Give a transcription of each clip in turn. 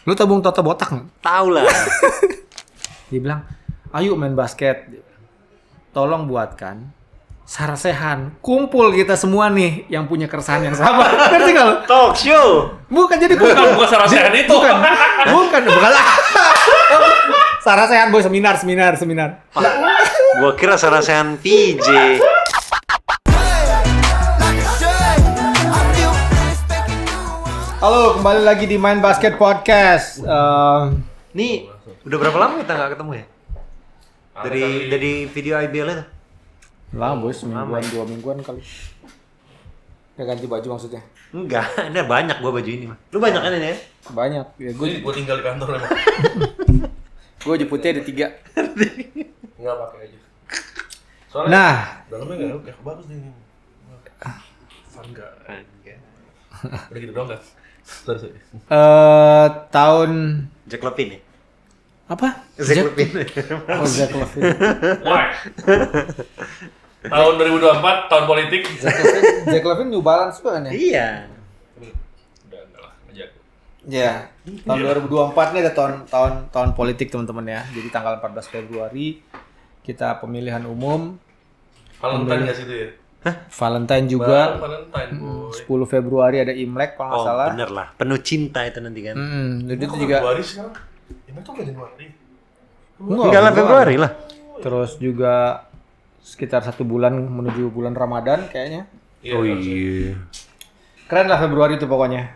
Lu tahu Bung Toto botak nggak? Tahu lah. Dia bilang, ayo main basket. Tolong buatkan sarasehan. Kumpul kita semua nih yang punya keresahan yang sama. Ngerti nggak lu? Talk show. Bukan jadi Bukan sarasehan itu. Bukan. Sarasehan boy, seminar. Gua kira sarasehan VJ. Halo, kembali lagi di Main Basket Podcast. Nih, udah berapa lama kita nggak ketemu ya? Dari video IBL itu. Lah boy, semingguan, 2 mingguan kali. Ya ganti baju maksudnya? Enggak, ada banyak gua baju ini mah. Lu banyak kan ini ya? Banyak. Ya Gue tinggal di kantor emang. gue jemputnya ada 3. Enggak pakai aja. Soalnya Nah, dalamnya enggak bagus nih. Fun enggak? Udah gitu doang enggak? Sorry. tahun Jack Levine ya? apa? Jack Levine. Oh, Jack Levine. Why? Tahun 2024, tahun politik. Jack Levine New Balance kan ya? Iya. Udah enggak lah, aja aku. Ya. Tahun 2024 ini ada tahun politik teman-teman ya. Jadi tanggal 14 Februari kita pemilihan umum. Valentine nggak sih itu ya? Valentine juga. Valentine, boy. 10 Februari ada Imlek kalau nggak Oh, salah. bener lah. Penuh cinta itu nanti kan. Jadi itu Kok juga Februari sekarang? Ini tuh nggak Januari. Enggak lah, Februari lah. Terus juga sekitar 1 bulan menuju bulan Ramadan kayaknya. Oh iya. Keren lah Februari itu pokoknya.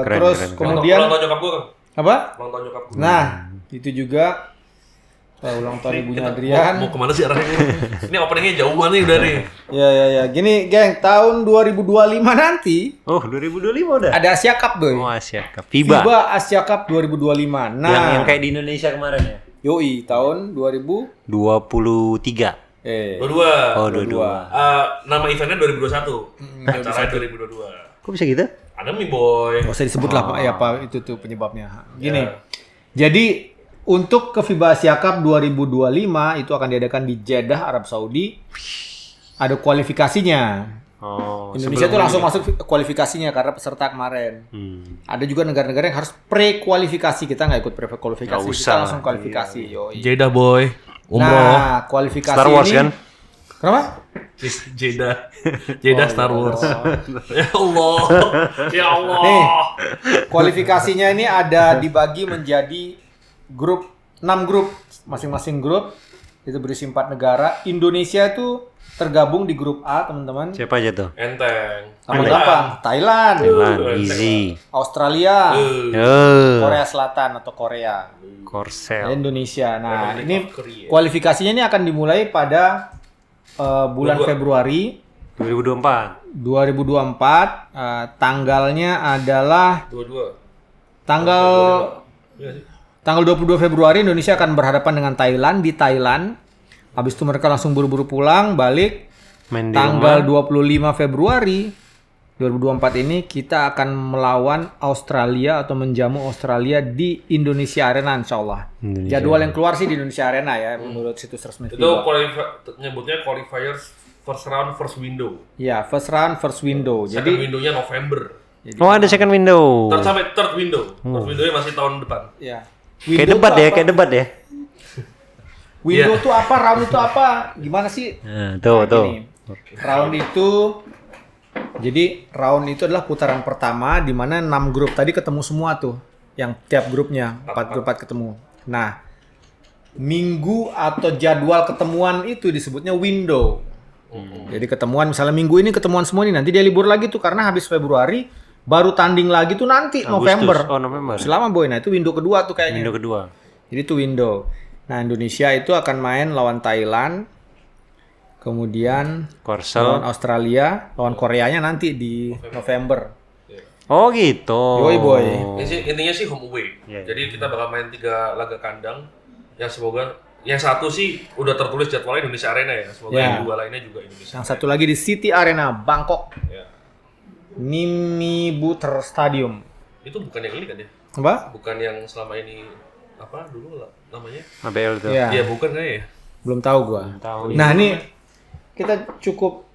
Terus keren. kemudian Ulang tahun nyokap gue kan? apa? Ulang tahun nyokap gue. Nah, itu juga ulang tahun ibunya Adrian. Mau kemana sih arahnya ini? Ini openingnya jauhan nih udah nih. Ya. Gini, geng, tahun 2025 nanti Oh, 2025 udah. ada Asia Cup, boy. Oh, Asia Cup. FIBA. FIBA Asia Cup 2025. Nah, Yang kayak di Indonesia kemarin ya. yoi, tahun 23. Dua-dua. Oh, 22. Nama eventnya 2021. Acaranya 2022. Kok bisa gitu? Ada Mi Boy. nggak usah disebut lah, Pak, ya apa itu tuh penyebabnya. Gini, Ya. jadi untuk ke FIBA Asia Cup 2025 itu akan diadakan di Jeddah, Arab Saudi. Ada kualifikasinya. Oh, Indonesia tuh langsung masuk kualifikasinya karena peserta kemarin. Ada juga negara-negara yang harus pre-kualifikasi. Kita nggak ikut pre-kualifikasi, Nggak kita usah. langsung kualifikasi. Yoi. Jeddah Boy. Nah, kualifikasi Star Wars ini, kan? kenapa? Jeddah Star Wars. Ya Allah. Ya Allah. Nih, kualifikasinya ini ada dibagi menjadi grup, 6 grup. Masing-masing grup itu berisi 4 negara. Indonesia itu tergabung di grup A, teman-teman. Siapa aja tuh? Enteng. Gampang. Thailand, Thailand, easy. Australia, Korea Selatan atau Korea, Korsel. Indonesia. Nah, Republic ini of Korea. kualifikasinya ini akan dimulai pada bulan Februari 2024. 2024. Tanggalnya adalah Dua-dua. tanggal Iya sih. tanggal 22 Februari Indonesia akan berhadapan dengan Thailand di Thailand. Habis itu mereka langsung buru-buru pulang, balik. Main di Tanggal rumah. 25 Februari 2024 ini kita akan melawan Australia atau menjamu Australia di Indonesia Arena insyaallah. Indonesia. Jadwal yang keluar sih di Indonesia Arena ya menurut situs resmi Itu FIBA. nyebutnya qualifiers first round first window. Ya, first round first window. Second Jadi window-nya November. Oh, ada second window. Third sampai third window. Third window-nya masih tahun depan. ya. Kayak Window debat tuh ya, apa? kayak debat ya. Window Iya. tuh apa? Round itu apa? Gimana sih? Nah, tuh. Gini, round itu jadi round itu adalah putaran pertama di mana 6 grup tadi ketemu semua tuh. Yang tiap grupnya 4 ketemu. Nah, minggu atau jadwal ketemuan itu disebutnya window. Jadi ketemuan misalnya minggu ini ketemuan semua nih, nanti dia libur lagi tuh karena habis Februari baru tanding lagi tuh nanti Agustus. November. Oh, November. Selama boy. Nah, itu window kedua tuh kayaknya. Window kedua. Jadi itu window. Nah, Indonesia itu akan main lawan Thailand. Kemudian Korsel. lawan Australia, lawan Koreanya nanti di November. Oh, gitu. Yoi, boy. Intinya sih home away. Iya, Jadi kita bakal main 3 laga kandang. Ya semoga yang satu sih udah tertulis jadwalnya Indonesia Arena ya. Semoga Ya. yang 2 lainnya juga Indonesia. Yang satu lagi di City Arena Bangkok, Ya. Mimi Butter Stadium. Itu bukan yang ini kan ya? Apa? Bukan yang selama ini apa dulu lah namanya? ABL tuh. Iya. Iya bukan kayaknya ya. Belum tahu gua. Tahu. Nah, ini kita cukup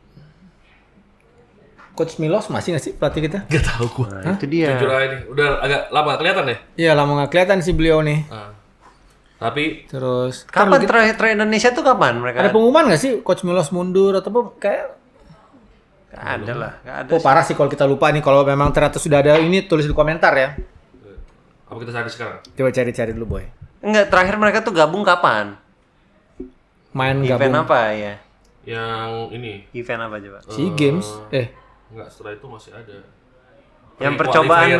Coach Milos masih nggak sih pelatih kita? Gak tahu gua. Nah, itu dia. Jujur aja nih, udah agak lama gak kelihatan ya? Iya, lama nggak kelihatan sih beliau nih. Tapi Terus Kapan kan terakhir Indonesia tuh kapan mereka? ada pengumuman nggak sih Coach Milos mundur atau apa? Kayak Gak ada lah, gak ada. oh parah sih kalau kita lupa nih kalau memang ternyata sudah ada ini tulis di komentar ya. apa kita cari sekarang? Coba cari-cari dulu boy. Enggak, terakhir mereka tuh gabung kapan? Main Event gabung apa ya? Yang ini. Event apa coba? SEA Games. Enggak, setelah itu masih ada. Yang percobaan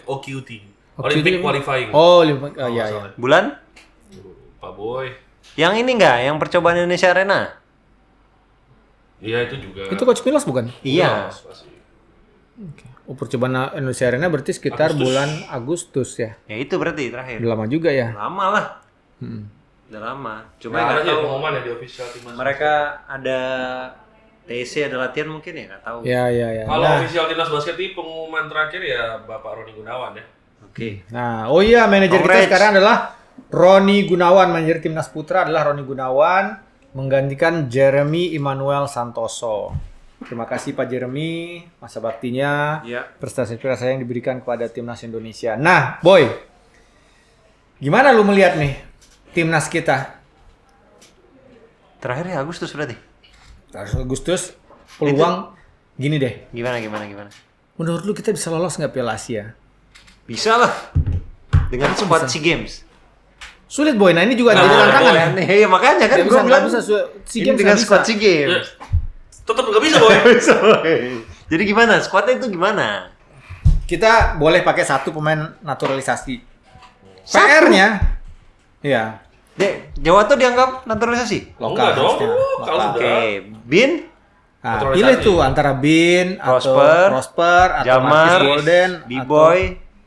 OQT. Olympic Qualifying. Oh, iya iya. bulan? Pak Boy. Yang ini enggak, yang percobaan Indonesia Arena? Iya itu juga. Itu Coach Milos bukan? Iya. Masih. Oh, percobaan Indonesia Arena berarti sekitar bulan Agustus ya. Ya itu berarti terakhir. Udah lama juga ya. Lama lah. Udah lama. Cuma Nggak ada nggak aja tahu pengumuman ya di official timnas. mereka ada TC ada latihan mungkin ya nggak tahu. Ya ya ya. Kalau Nah, official timnas basket ini pengumuman terakhir ya Bapak Roni Gunawan ya. Oke. nah, oh iya manajer kita Congrats. sekarang adalah Roni Gunawan. Manajer timnas putra adalah Roni Gunawan menggantikan Jeremy Emmanuel Santoso. Terima kasih Pak Jeremy, masa baktinya, Iya. prestasi-prestasi yang diberikan kepada timnas Indonesia. Nah, Boy, gimana lu melihat nih timnas kita? Terakhir ya Agustus berarti. Agustus peluang gini deh. Gimana? Menurut lu kita bisa lolos nggak Piala Asia? Bisa lah. Dengan squad SEA Games. Sulit Boy, nah ini juga jadi Nah, tantangan ya. Iya makanya kan Nggak gue bisa, bilang nggak bisa. SEA ini Games dengan nggak squad bisa. SEA Games. Ya. Tetap nggak bisa Boy. Jadi gimana? Squadnya itu gimana? Kita boleh pakai satu pemain naturalisasi. PR-nya, ya Jawa tuh dianggap naturalisasi. Enggak dong. harusnya. Kalau Lokal. sudah. Oke, Bin, Nah, Naturalisasi. pilih tuh antara Bin Prosper, atau Prosper atau Jamar, Marcus Golden, B-Boy,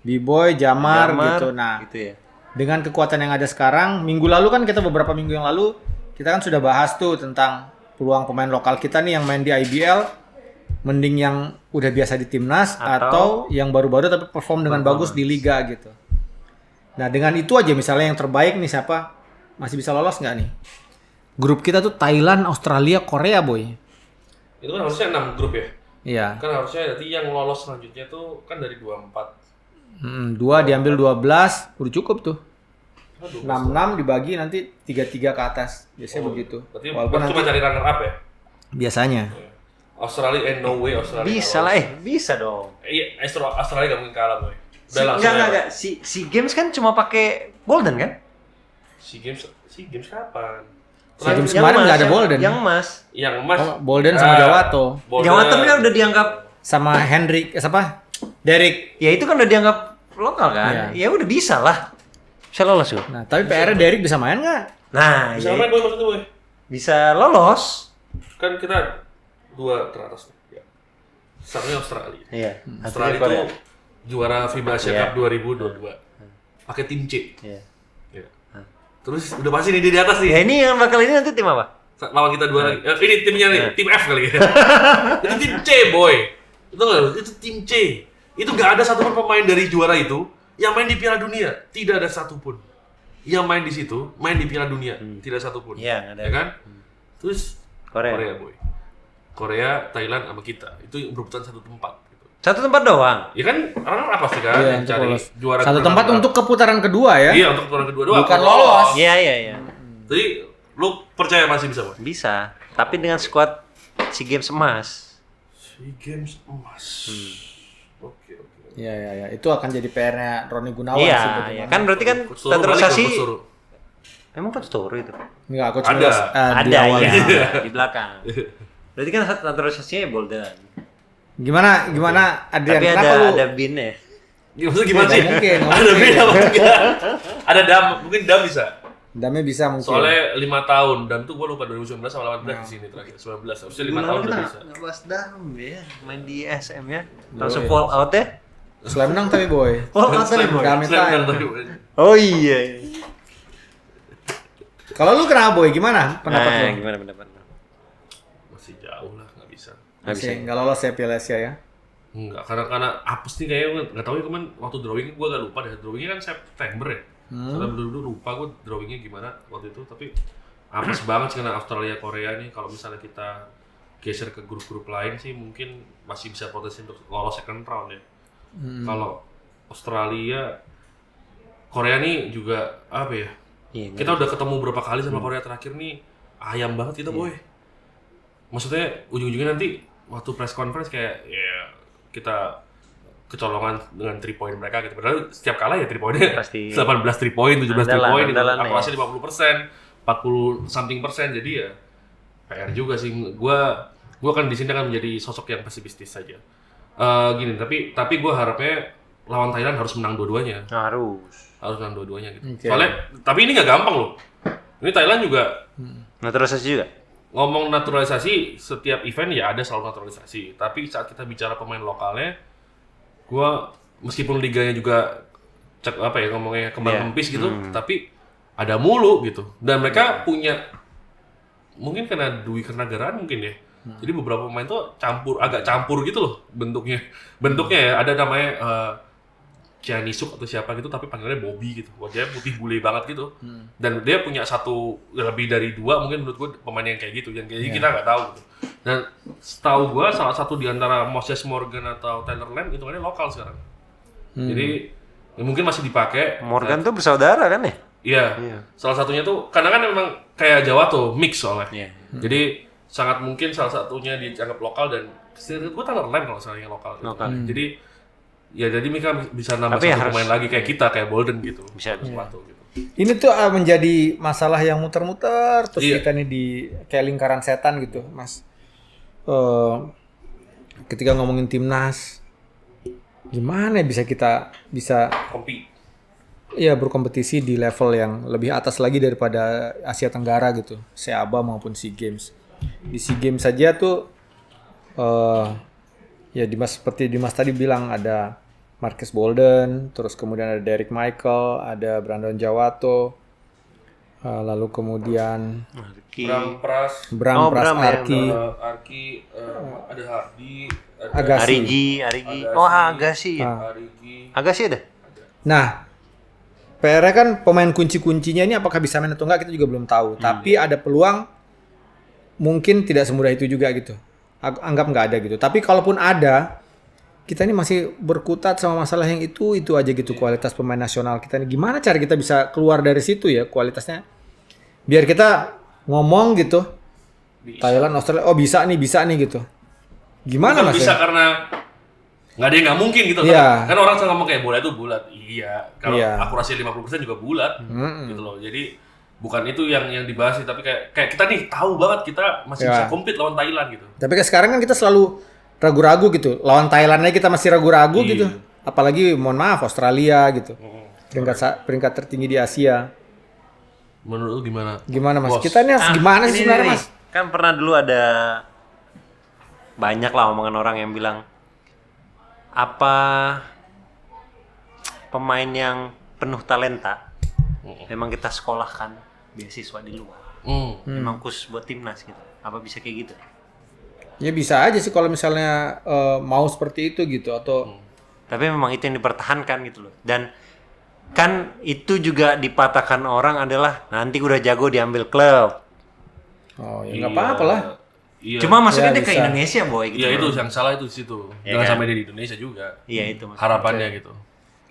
B-Boy, Jamar gitu. Nah, gitu ya. dengan kekuatan yang ada sekarang, minggu lalu kan kita beberapa minggu yang lalu kita kan sudah bahas tuh tentang peluang pemain lokal kita nih yang main di IBL, mending yang udah biasa di timnas atau yang baru-baru tapi perform dengan bagus di liga gitu. Nah dengan itu aja misalnya yang terbaik nih siapa masih bisa lolos nggak nih? Grup kita tuh Thailand, Australia, Korea boy. Itu kan harusnya 6 grup ya. Iya. Kan harusnya nanti yang lolos selanjutnya tuh kan dari 24. 2 diambil 12 udah cukup tuh. 6-6 dibagi nanti 3-3 ke atas biasanya begitu. Berarti Walaupun cuma nanti cari runner up ya. biasanya. Australia no way Australia. Bisa lah, bisa dong. Iya, Australia gak mungkin kalah boy. Udah langsung. Enggak. Si Games kan cuma pakai Golden kan? SEA Games kapan? SEA Games kemarin nggak ada Bolden. Yang emas. Yang emas. Oh, Bolden sama Jawato. Bolden. Jawato kan udah dianggap, Sama Hendrik siapa? Derek. ya itu kan udah dianggap lokal kan? Ya udah bisa lah. Bisa lolos tuh. Nah, tapi PR Derek bisa main nggak? Nah, Bisa ya, main boy maksudnya boy. bisa lolos. Kan kita 2 teratas nih. Ya. Satunya Australia. Iya. Australia itu juara FIBA Asia Iya. Cup 2022. Pakai tim C. Iya. Ya. Terus udah pasti nih dia di atas nih. Ya ini yang bakal ini nanti tim apa? Lawan kita 2 lagi. Ini timnya nih, tim F kali ya. Itu tim C, boy. Itu enggak, itu tim C. Itu enggak ada satupun pemain dari juara itu yang main di Piala Dunia. Tidak ada satupun. Yang main di situ, main di Piala Dunia. Tidak satupun. Iya, nggak ada. Ya kan? Terus Korea. boy. Korea, Thailand sama kita. Itu berebutan satu tempat gitu. Satu tempat doang. Ya kan orang apa sih kan Iya, yang untuk cari lolos. juara Satu runner tempat up. untuk ke putaran kedua ya. Iya, untuk putaran kedua doang. Bukan Kalau lolos. Iya. Jadi lu percaya masih bisa, boy? Bisa. Tapi dengan squad SEA Games emas. SEA Games emas. Oke. Iya. Itu akan jadi PR-nya Roni Gunawan sih. Iya, bagaimana. iya. Kan berarti kan Coach Toro balik naturalisasi. dong, Coach Toro. Emang Coach Toro itu? Enggak, Coach Ada. Milos, di Ada awal. ya, di belakang. Berarti kan naturalisasinya Bolden. Gimana Adrian? Tapi Kenapa lu? ada bin ya. Maksudnya gimana Nggak sih? mungkin, nggak Ada mungkin. beda mungkin. Ada Dam, mungkin Dam bisa. Damnya bisa mungkin. Soalnya 5 tahun, Dam tuh gua lupa 2019 sama 18 di sini terakhir. 19, harusnya 5 tahun udah bisa. Nggak bahas dam ya, main di SM ya. Langsung fall out ya. Slam menang tapi boy. Fall out tadi boy. Damai Slam time. dunk tadi, boy. Oh iya. Kalau lu kenapa boy? Gimana pendapat Nah, lu? gimana pendapat? Masih jauh lah, nggak bisa. Nggak bisa. Masih nggak lolos ya Piala Asia ya? Enggak, karena apes nih kayaknya nggak tahu ya kemarin waktu drawing gue agak lupa deh. Drawingnya kan September ya. Soalnya dulu lupa gue drawingnya gimana waktu itu, tapi apes banget sih karena Australia Korea nih kalau misalnya kita geser ke grup-grup lain sih mungkin masih bisa potensi untuk lolos second round ya. Kalau Australia, Korea nih juga apa ya? Iya, Kita udah ketemu berapa kali sama Korea terakhir nih, ayam banget kita boy. Maksudnya ujung-ujungnya nanti waktu press conference kayak ya kita kecolongan dengan 3 point mereka gitu. Padahal setiap kalah ya 3 pointnya Pasti 18 3 point, 17 3 andalan, point, andalan akurasi 50%, 40 something persen. Jadi ya PR juga sih. Gua kan di sini kan menjadi sosok yang pesimistis saja. Gini, tapi gua harapnya lawan Thailand harus menang dua-duanya. harus Harus menang dua-duanya gitu. Oke. Soalnya tapi ini nggak gampang loh. Ini Thailand juga naturalisasi juga. ngomong naturalisasi, setiap event ya ada selalu naturalisasi. Tapi saat kita bicara pemain lokalnya, gua meskipun liganya juga ngomongnya kembang kempis gitu, tapi ada mulu gitu. Dan mereka punya mungkin karena Dwi Kernagaraan mungkin ya. Jadi beberapa pemain tuh agak campur gitu loh bentuknya. Bentuknya ya ada namanya Cianisuk atau siapa gitu, tapi panggilannya Bobby gitu. Wajahnya putih bule banget gitu. Dan dia punya lebih dari 2 mungkin menurut gue pemain yang kayak gitu. Yang kayak kita nggak tahu gitu. Dan setahu gue salah satu di antara Moses Morgan atau Tyler Lamb itu kan lokal sekarang. Jadi ya mungkin masih dipakai. Morgan tuh bersaudara kan ya? Iya. Salah satunya tuh karena kan memang kayak Jawa tuh mix soalnya. Iya. Jadi sangat mungkin salah satunya dianggap lokal dan gue Tyler Lamb kalau misalnya yang lokal. Jadi ya jadi mereka bisa nambah Tapi satu pemain lagi kayak kita, kayak Bolden gitu. Bisa. Sepatu gitu. Ini tuh menjadi masalah yang muter-muter terus Iya. kita nih di kayak lingkaran setan gitu, Mas. Ketika ngomongin timnas, gimana ya bisa Kompi. ya berkompetisi di level yang lebih atas lagi daripada Asia Tenggara gitu, SEABA maupun SEA Games. Di SEA Games saja tuh ya seperti Dimas tadi bilang ada Marcus Bolden, terus kemudian ada Derek Michael, ada Brandon Jawato, lalu kemudian Bram Pras, Bram Bram ya, Arki, Arki, ada Hardi, ada Agassi. Arigi. Oh, Agassi ya. Arigi. Agassi ada? Nah, PR-nya kan pemain kunci-kuncinya ini apakah bisa main atau enggak kita juga belum tahu. Tapi ada peluang mungkin tidak semudah itu juga gitu. Anggap nggak ada gitu. Tapi kalaupun ada, kita ini masih berkutat sama masalah yang itu aja gitu kualitas pemain nasional kita ini. Gimana cara kita bisa keluar dari situ ya kualitasnya? Biar kita ngomong gitu. Thailand, Australia, oh bisa nih gitu. Gimana Bukan Mas? bisa Ya? karena nggak ada yang nggak mungkin gitu Iya. kan orang selalu ngomong kayak bola itu bulat. Iya. Kalau Iya. akurasi 50% juga bulat gitu loh. Jadi bukan itu yang dibahas sih, tapi kayak kita nih tahu banget kita masih Iya. bisa compete lawan Thailand gitu. Tapi kan sekarang kan kita selalu ragu-ragu gitu. Lawan Thailand aja kita masih ragu-ragu Iya. gitu. Apalagi mohon maaf Australia gitu. Peringkat tertinggi di Asia. Menurut lu gimana? Gimana Mas? Bos. Kita nih harus gimana sih Ini sebenarnya nih, Mas? Kan pernah dulu ada banyak lah omongan orang yang bilang apa pemain yang penuh talenta memang kita sekolahkan beasiswa di luar. Memang khusus buat timnas gitu. Apa bisa kayak gitu? Ya bisa aja sih kalau misalnya mau seperti itu gitu atau Tapi memang itu yang dipertahankan gitu loh. Dan kan itu juga dipatahkan orang adalah nanti udah jago diambil klub. oh ya nggak apa-apa lah. Iya. Cuma maksudnya Ya, dia ke bisa. Indonesia boy gitu. Iya itu loh. yang salah itu di situ. Iya Jangan kan? sampai dia di Indonesia juga. Iya itu maksudnya. Harapannya gitu.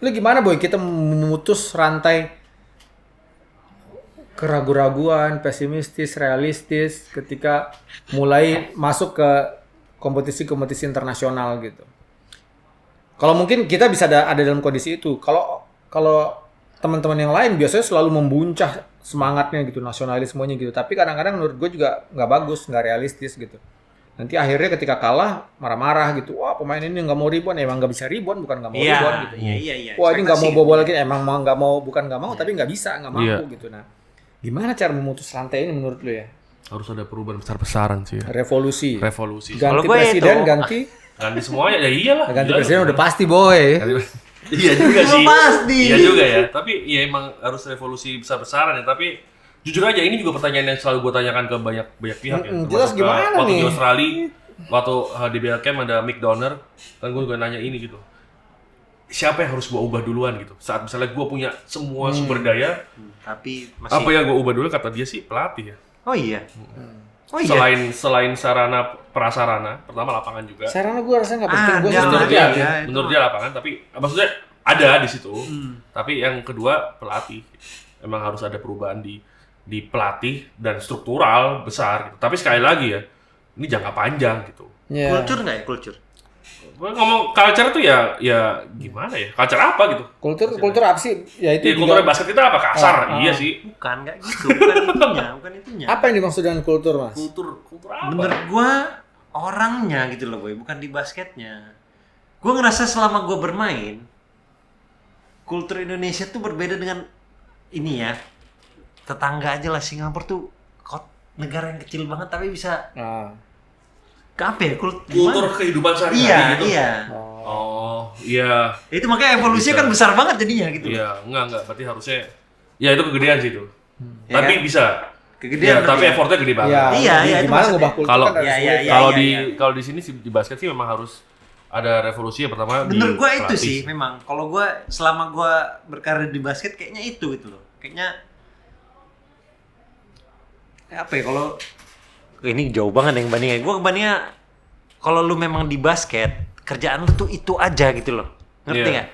Lu gimana Boy kita memutus rantai keraguan-raguan, pesimistis, realistis ketika mulai masuk ke kompetisi-kompetisi internasional gitu. Kalau mungkin kita bisa ada dalam kondisi itu. Kalau teman-teman yang lain biasanya selalu membuncah semangatnya gitu, nasionalismenya gitu. Tapi kadang-kadang menurut gue juga nggak bagus, nggak realistis gitu. Nanti akhirnya ketika kalah marah-marah gitu. Wah pemain ini nggak mau rebound, emang nggak bisa rebound, bukan nggak mau rebound gitu. Iya. Wah ini nggak mau Ekspektasi. bobol lagi, emang mau nggak mau, bukan nggak mau, tapi nggak bisa, nggak mampu Iya. gitu. Nah, gimana cara memutus rantai ini menurut lu ya? Harus ada perubahan besar-besaran sih ya. Revolusi. Revolusi. Kalau Ganti gue presiden, itu- Ganti semuanya ya iyalah. ganti Iyalah. presiden udah pasti boy. Iya juga sih. Pasti. Iya juga ya. Tapi ya emang harus revolusi besar-besaran ya. Tapi jujur aja ini juga pertanyaan yang selalu gue tanyakan ke banyak pihak ya. jelas Termasuk gimana waktu nih? di Australia, waktu di BLCAM ada Mick Donner, kan gue juga nanya ini gitu. Siapa yang harus gue ubah duluan gitu? Saat misalnya gue punya semua sumber daya, Tapi masih. apa yang gue ubah dulu kata dia sih pelatih ya. Oh iya. Oh iya. Selain sarana prasarana, pertama lapangan juga. Sarana gue rasa nggak penting. Gue Ada. Menurut setuju. dia, menurut dia lapangan, tapi maksudnya ada di situ. Tapi yang kedua pelatih. Emang harus ada perubahan di pelatih dan struktural besar gitu. Tapi sekali lagi ya, ini jangka panjang gitu. Ya. Kultur nggak ya kultur? Gue ngomong culture tuh ya gimana ya? Culture apa gitu? Kultur apa sih? Ya itu Iya, kulturnya basket kita apa kasar? Iya sih. Bukan, nggak gitu. Bukan itunya. Apa yang dimaksud dengan kultur, Mas? Kultur apa? Menurut gua orangnya gitu loh boy, bukan di basketnya. Gua ngerasa selama gua bermain, kultur Indonesia tuh berbeda dengan ini ya. Tetangga aja lah, Singapura tuh negara yang kecil banget tapi bisa apa ya, Kultur kehidupan sehari-hari iya, gitu. Iya. Oh, iya. Itu makanya evolusinya Bisa. kan besar banget jadinya gitu. Iya, enggak. Berarti harusnya ya itu kegedean sih itu. Ya Tapi kan? bisa. Kegedean Ya, tapi ya. effortnya gede banget. Iya, Iya, itu gimana maksudnya. ngubah kultur Kalau- kan harus Iya, sulit. iya, Kalau iya. kalau di sini sih di basket sih memang harus ada revolusi yang pertama Menurut di gua itu pelatih. sih memang. Kalau gua selama gua berkarir di basket kayaknya itu gitu loh. Kayaknya apa ya, kalau ini jauh banget yang bandingnya. Gua bandingnya kalau lu memang di basket, kerjaan lu tuh itu aja gitu loh. Ngerti Iya. nggak?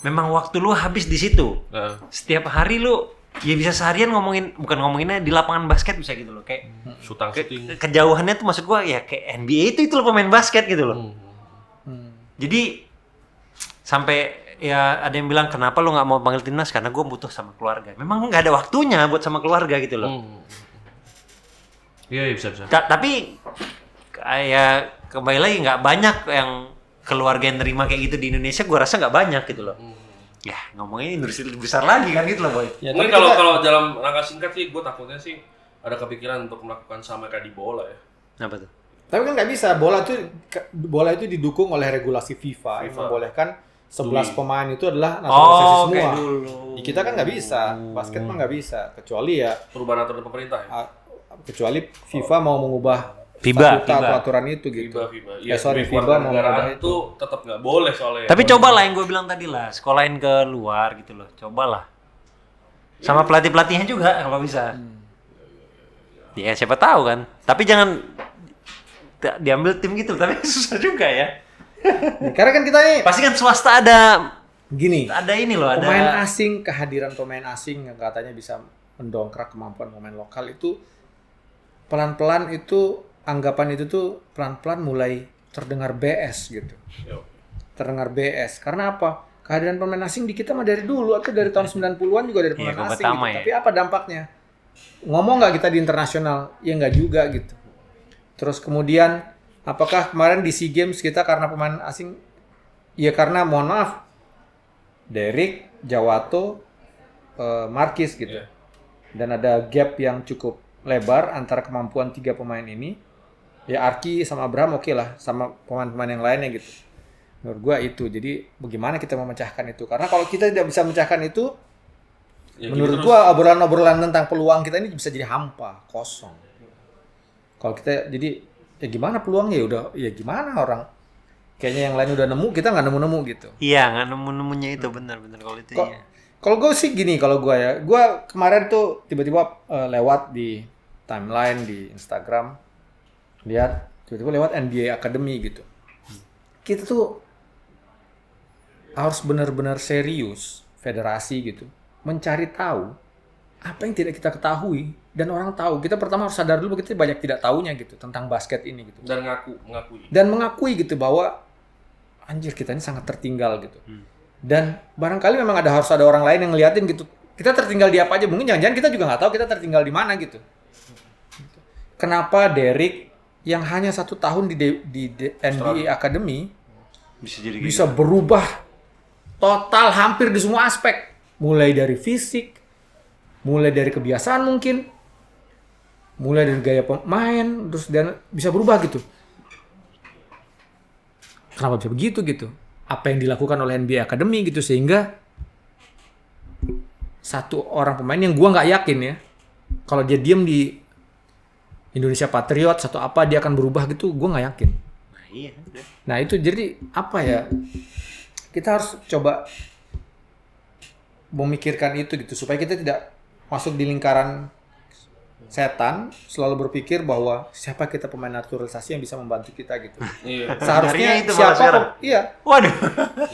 Memang waktu lu habis di situ. Heeh. Setiap hari lu ya bisa seharian bukan ngomonginnya di lapangan basket bisa gitu loh. Kayak shooting. kejauhannya tuh maksud gua ya kayak NBA itu loh pemain basket gitu loh. Jadi sampai ya ada yang bilang kenapa lu nggak mau panggil timnas, karena gue butuh sama keluarga. Memang nggak ada waktunya buat sama keluarga gitu loh. Iya, bisa. Tapi kayak kembali lagi nggak banyak yang keluarga yang nerima kayak gitu di Indonesia. Gue rasa nggak banyak gitu loh. Ya ngomongin industri lebih besar lagi kan gitu loh boy. Ya, Mungkin tapi kita- kalau dalam rangka singkat sih, gue takutnya sih ada kepikiran untuk melakukan sama kayak di bola ya. Apa tuh? Tapi kan nggak bisa, bola itu didukung oleh regulasi FIFA yang membolehkan 11 pemain itu adalah naturalisasi semua. kayak dulu. Di kita kan nggak bisa, basket mah nggak bisa, kecuali ya Perubahan aturan pemerintah ya. kecuali FIFA mau mengubah FIBA. statuta atau aturan itu gitu. FIBA. Sorry, FIBA FIBA mau negaraan mengubah itu tetap nggak boleh soalnya. Tapi cobalah yang gue bilang tadi lah, sekolahin ke luar gitu loh. Cobalah. Sama pelatih-pelatihnya juga kalau bisa. Ya siapa tahu kan. Tapi jangan diambil tim gitu, tapi susah juga ya. Karena kan kita nih Pasti kan swasta ada gini, ini loh, ada pemain asing, kehadiran pemain asing yang katanya bisa mendongkrak kemampuan pemain lokal itu pelan-pelan itu anggapan itu tuh pelan-pelan mulai terdengar BS gitu. Yo. Terdengar BS. Karena apa? Kehadiran pemain asing di kita mah dari dulu atau dari tahun 90-an juga dari pemain Iya, asing pertama gitu. ya. Tapi apa dampaknya? Ngomong nggak kita di internasional? Ya nggak juga gitu. Terus kemudian apakah kemarin di SEA Games kita karena pemain asing? Ya karena mohon maaf, Derek, Jawato, Markis gitu. Iya. Dan ada gap yang cukup lebar antara kemampuan 3 pemain ini. Ya Arki sama Abraham oke lah, sama pemain-pemain yang lainnya gitu. Menurut gua itu. Jadi bagaimana kita memecahkan itu? Karena kalau kita tidak bisa memecahkan itu, Ya, menurut gitu gua obrolan-obrolan tentang peluang kita ini bisa jadi hampa, kosong. Kalau kita jadi ya gimana peluangnya, ya udah ya gimana orang kayaknya yang lain udah nemu, kita nggak nemu-nemu gitu. Iya, nggak nemu-nemunya itu benar-benar kalau itu Kok- iya. Kalau gue sih gini, kalau gue ya, gue kemarin tuh tiba-tiba lewat di timeline di Instagram, lihat tiba-tiba lewat NBA Academy gitu. Kita tuh harus benar-benar serius, federasi gitu, mencari tahu apa yang tidak kita ketahui dan orang tahu. Kita pertama harus sadar dulu bahwa kita banyak tidak tahunya gitu tentang basket ini gitu. Dan mengakui. Dan mengakui gitu bahwa anjir kita ini sangat tertinggal gitu. Dan barangkali memang harus ada orang lain yang ngeliatin gitu. Kita tertinggal di apa aja? Mungkin jangan-jangan kita juga nggak tahu kita tertinggal di mana gitu. Kenapa Derek yang hanya 1 tahun di NBA Academy bisa berubah total hampir di semua aspek, mulai dari fisik, mulai dari kebiasaan mungkin, mulai dari gaya pemain, terus dan bisa berubah gitu. Kenapa bisa begitu gitu? Apa yang dilakukan oleh NBA Academy gitu sehingga satu orang pemain yang gua nggak yakin ya, kalau dia diem di Indonesia Patriot satu apa dia akan berubah gitu, gua nggak yakin. Nah, iya. Udah. Nah itu jadi apa ya? Kita harus coba memikirkan itu gitu supaya kita tidak masuk di lingkaran setan selalu berpikir bahwa siapa kita pemain naturalisasi yang bisa membantu kita gitu. Iya. Seharusnya Nyarinya itu malah siapa sekarang. iya. Waduh.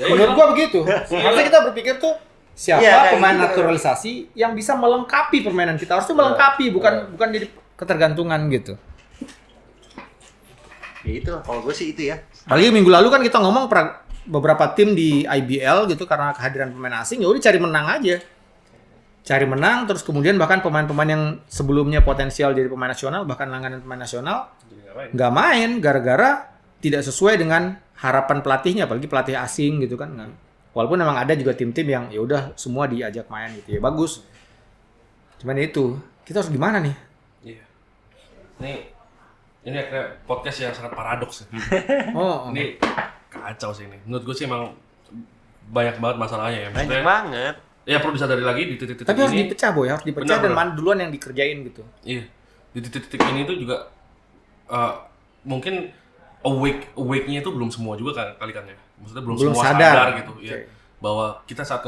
Menurut gua begitu. Harusnya kita berpikir tuh siapa Iya, kayak pemain gitu. naturalisasi yang bisa melengkapi permainan kita. Harusnya melengkapi bukan jadi ketergantungan gitu. Ya itu kalau gue sih itu ya. Apalagi minggu lalu kan kita ngomong beberapa tim di IBL gitu karena kehadiran pemain asing ya udah cari menang aja. Cari menang terus kemudian bahkan pemain-pemain yang sebelumnya potensial jadi pemain nasional bahkan langganan pemain nasional nggak main gara-gara tidak sesuai dengan harapan pelatihnya apalagi pelatih asing gitu kan. Walaupun memang ada juga tim-tim yang ya udah semua diajak main gitu ya bagus. Cuman itu kita harus gimana nih? Iya. Ini akhirnya podcast yang sangat paradoks. Oh, Ini kacau sih ini. Menurut gue sih emang banyak banget masalahnya ya. Banyak Maksudnya, banget. ya perlu disadari lagi di titik-titik tapi harus ini. dipecah boy, harus dipecah dan Benar. mana duluan yang dikerjain gitu. Iya. Di titik-titik ini tuh juga mungkin awake-nya itu belum semua juga kali kan ya. Maksudnya belum semua sadar. sadar gitu Oke. ya. Bahwa kita saat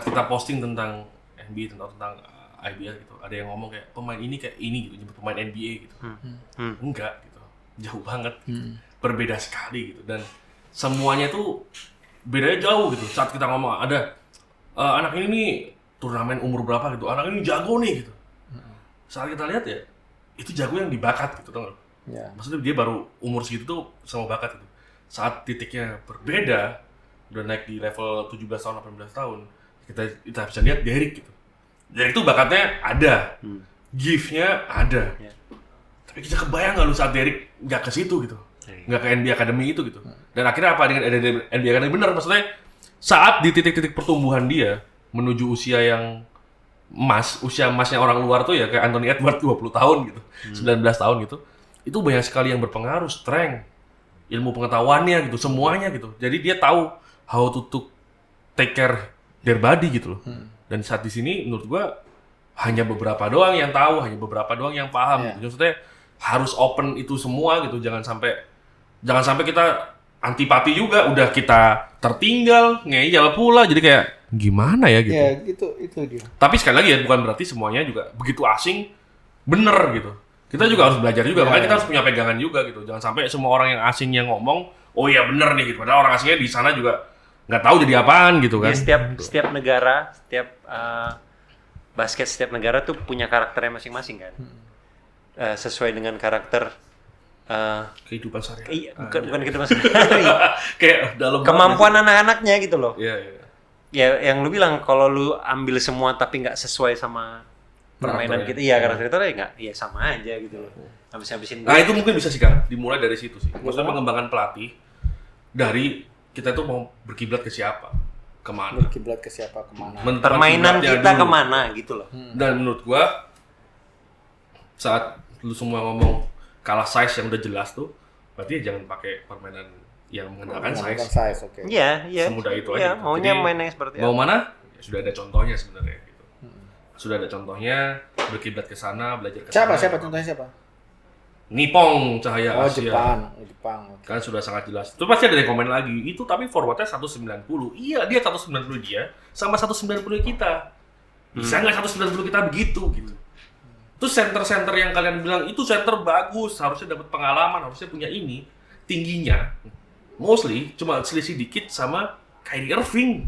kita posting tentang NBA tentang IBL gitu, ada yang ngomong kayak pemain ini kayak ini gitu, nyebut pemain NBA gitu. Enggak gitu. Jauh banget. Berbeda sekali gitu dan semuanya tuh bedanya jauh gitu. Saat kita ngomong ada anak ini nih turnamen umur berapa gitu, anak ini jago nih gitu. Saat kita lihat ya, itu jago yang dibakat gitu, tau nggak? Ya. Maksudnya dia baru umur segitu tuh sama bakat gitu. Saat titiknya berbeda, udah naik di level 17 tahun, 18 tahun, kita bisa lihat Derrick gitu. Derrick tuh bakatnya ada, gift-nya ada. Ya. Tapi kita kebayang nggak lu saat Derrick nggak ke situ gitu, nggak ke NBA Academy itu gitu. Dan akhirnya apa dengan NBA Academy benar, maksudnya saat di titik-titik pertumbuhan dia menuju usia yang usia emasnya orang luar tuh ya kayak Anthony Edwards 20 tahun gitu, 19 tahun gitu. Itu banyak sekali yang berpengaruh, strength, ilmu pengetahuannya gitu, semuanya gitu. Jadi dia tahu how to take care their body gitu loh. Dan saat di sini menurut gua hanya beberapa doang yang tahu, hanya beberapa doang yang paham. Yeah. Gitu. Maksudnya harus open itu semua gitu, jangan sampai kita antipati juga, udah kita tertinggal, ngeyel pula, jadi kayak gimana ya gitu. Ya, itu dia. Tapi sekali lagi ya, bukan berarti semuanya juga begitu asing bener gitu. Kita juga harus belajar juga, makanya kita harus punya pegangan juga gitu. Jangan sampai semua orang yang asing yang ngomong, oh iya bener nih gitu. Padahal orang asingnya di sana juga nggak tahu jadi apaan gitu kan. Ya, setiap negara, basket setiap negara tuh punya karakternya masing-masing kan. Sesuai dengan karakter Kehidupan sehari-hari. iya, bukan kita masing-masing. Kayak dalam Kemampuan anak-anaknya gitu loh. Iya, iya. Ya yang lu bilang kalau lu ambil semua tapi nggak sesuai sama permainan Karakternya. kita, iya karakter kita nggak, ya sama aja gitu loh. Habis-habisin. Nah itu mungkin bisa sih kan, dimulai dari situ sih. Maksudnya mengembangkan pelatih dari kita tuh mau berkiblat ke siapa, kemana. Berkiblat ke siapa kemana. Menentukan Permainan kiblatnya kita dulu. kemana gitu loh. Dan menurut gua saat lu semua ngomong kalah size yang udah jelas tuh, berarti jangan pakai permainan yang mengandalkan Menggunakan size. size, oke. Iya, iya. Semudah itu Iya, aja gitu. maunya Jadi, main yang seperti Mau apa. mana? Ya, sudah ada contohnya sebenarnya gitu. Sudah ada contohnya, berkiblat ke sana, belajar ke sana. Siapa contohnya siapa? Nippon Cahaya Oh, Asia. Jepang. Oke. Kan sudah sangat jelas. Itu pasti ada yang komen lagi. Itu tapi forwardnya 190. Iya, dia 190 dia sama 190 kita. Bisa nggak 190 kita begitu gitu. Itu center-center yang kalian bilang itu center bagus, harusnya dapat pengalaman, harusnya punya ini. Tingginya mostly cuma selisih dikit sama Kyrie Irving.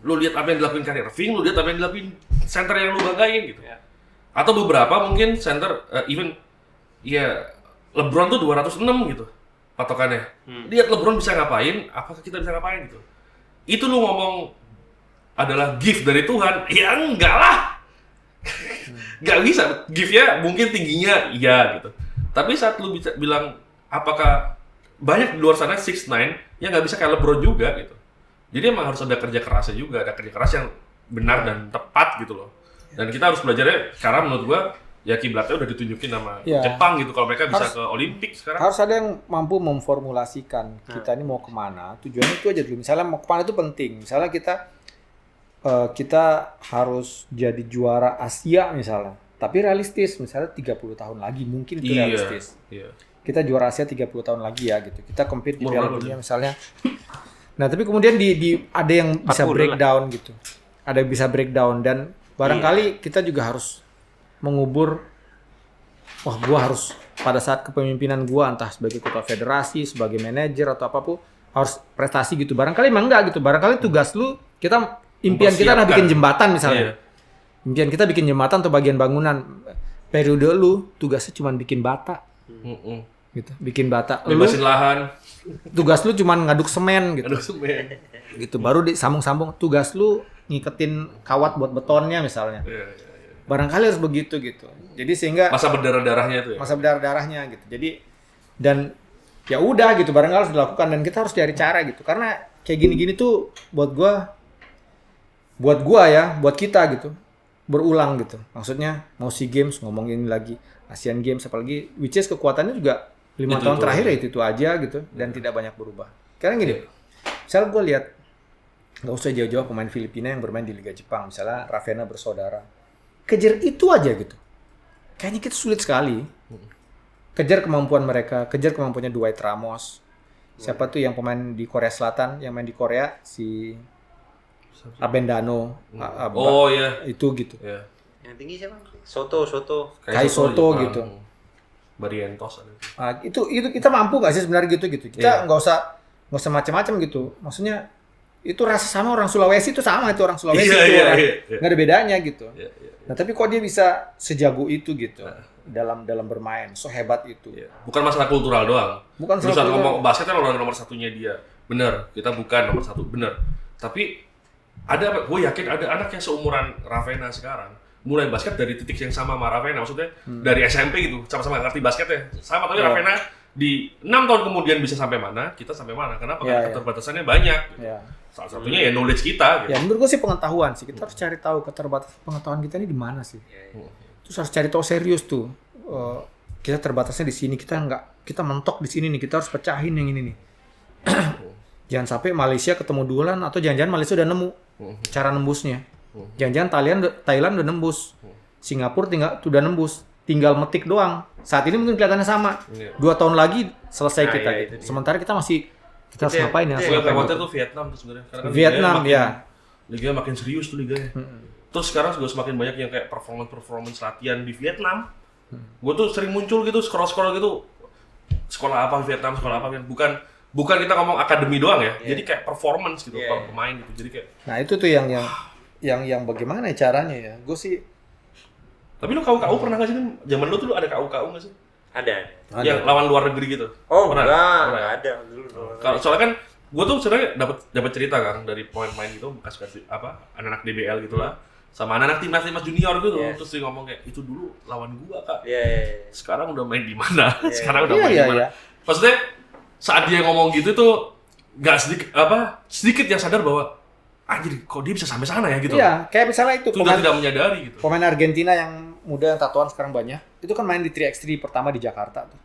Lu lihat apa yang dilakuin Kyrie Irving, lu lihat apa yang dilakuin center yang lu banggain gitu. Atau beberapa mungkin center even ya LeBron tuh 206 gitu patokannya. Lihat LeBron bisa ngapain, apakah kita bisa ngapain gitu. Itu lu ngomong adalah gift dari Tuhan, ya enggak lah. Nggak bisa, gift-nya mungkin tingginya iya gitu. Tapi saat lu bisa bilang apakah banyak di luar sana 6'9 yang nggak bisa kayak LeBron juga gitu. Jadi emang harus ada kerja kerasnya juga, ada kerja keras yang benar dan tepat gitu loh. Dan kita harus belajarnya, karena menurut gua ya kiblatnya udah ditunjukin sama Ya. Jepang gitu. Kalau mereka bisa Harus- ke Olimpik sekarang. Harus ada yang mampu memformulasikan kita ini mau kemana. Tujuannya itu aja dulu. Misalnya mau kemana itu penting. Misalnya kita harus jadi juara Asia misalnya. Tapi realistis, misalnya 30 tahun lagi mungkin itu realistis. Iya. Kita juara Asia 30 tahun lagi ya gitu. Kita compete di Umur Piala berapa Dunia misalnya. Nah, tapi kemudian ada yang bisa 40 breakdown gitu. Ada yang bisa breakdown dan barangkali kita juga harus mengubur, wah gue harus pada saat kepemimpinan gue entah sebagai ketua federasi, sebagai manajer atau apapun harus prestasi gitu. Barangkali emang enggak gitu. Barangkali tugas lu impian kita adalah bikin jembatan misalnya. Impian kita bikin jembatan atau bagian bangunan. Periode lu tugasnya cuma bikin bata. Gitu. Bikin bata. Bebasin lahan. Tugas lu cuma ngaduk semen gitu. Ngaduk semen. Gitu baru disambung-sambung. Tugas lu ngiketin kawat buat betonnya misalnya. Barangkali harus begitu gitu. Jadi sehingga masa berdarah-darahnya itu ya. Masa berdarah-darahnya gitu. Jadi dan ya udah gitu barangkali harus dilakukan dan kita harus cari cara gitu. Karena kayak gini-gini tuh buat gua ya, buat kita gitu. Berulang gitu. Maksudnya mau SEA Games ngomongin lagi, Asian Games apalagi which is kekuatannya juga 5 tahun terakhir ya itu aja gitu dan tidak banyak berubah. Karena gini. Misalnya gua lihat nggak usah jauh-jauh pemain Filipina yang bermain di Liga Jepang, misalnya Ravenna bersaudara. Kejar itu aja gitu. Kayaknya kita sulit sekali. Kejar kemampuan mereka, kejar kemampuannya Dwight Ramos. Siapa tuh yang pemain di Korea Selatan, yang main di Korea, si Abendano. Oh iya. Itu gitu. Iya. Yang tinggi siapa? Soto. Kai Soto gitu. Barrientos ada. Itu kita mampu gak sih sebenarnya gitu? Kita nggak usah macam-macam gitu. Maksudnya itu rasa sama orang Sulawesi itu sama itu orang Sulawesi nggak ada bedanya gitu. Nah tapi kok dia bisa sejago itu gitu dalam bermain, so hebat itu. Bukan masalah kultural doang. Bukan saat ngomong basket kan orang nomor satunya dia. Bener, kita bukan nomor satu, bener. Tapi gue yakin ada anak yang seumuran Ravenna sekarang mulai basket dari titik yang sama Ravenna, maksudnya dari SMP gitu, sama-sama ngerti basket ya. Sama tapi Ravenna di 6 tahun kemudian bisa sampai mana, kita sampai mana. Kenapa? Karena keterbatasannya banyak. Salah satunya ya knowledge kita. Gitu. Ya menurut gue sih pengetahuan sih. Kita harus cari tahu keterbatasan pengetahuan kita ini di mana sih. Terus harus cari tahu serius tuh. Kita terbatasnya di sini. Kita mentok di sini nih. Kita harus pecahin yang ini nih. Jangan sampai Malaysia ketemu Dulan atau jangan-jangan Malaysia udah nemu cara nembusnya. Jangan-jangan Thailand udah nembus. Singapura udah nembus. Tinggal metik doang. Saat ini mungkin kelihatannya sama. 2 tahun lagi selesai kita. Gitu. Sementara kita masih harus ngapain ya? Gue khawatir tuh Vietnam tuh sebenarnya. Karena Vietnam liganya makin serius tuh liganya. Terus sekarang juga semakin banyak yang kayak performance latihan di Vietnam. Gue tuh sering muncul gitu scroll gitu. Sekolah apa Vietnam, sekolah apa bukan kita ngomong akademi doang ya. Jadi kayak performance gitu pemain gitu. Jadi kayak nah itu tuh yang bagaimana caranya ya? Gue sih. Tapi lu KU pernah nggak sih? Zaman lu tuh ada KU nggak sih? Ada. Yang lawan luar negeri gitu. Oh, pernah ada dulu. Kalau soalnya kan gue tuh sebenarnya dapat cerita kan dari pemain gitu bekas anak-anak DBL gitulah. Sama anak-anak timnas junior gitu. Terus dia ngomong kayak itu dulu lawan gua, Kak. Sekarang udah main di mana? Sekarang udah main di mana? Maksudnya saat dia ngomong gitu tuh enggak sedikit yang sadar bahwa anjir kok dia bisa sampai sana ya gitu. Iya, kayak misalnya itu pemain tidak menyadari gitu. Pemain Argentina yang muda yang tatoan sekarang banyak. Itu kan main di 3x3 pertama di Jakarta tuh.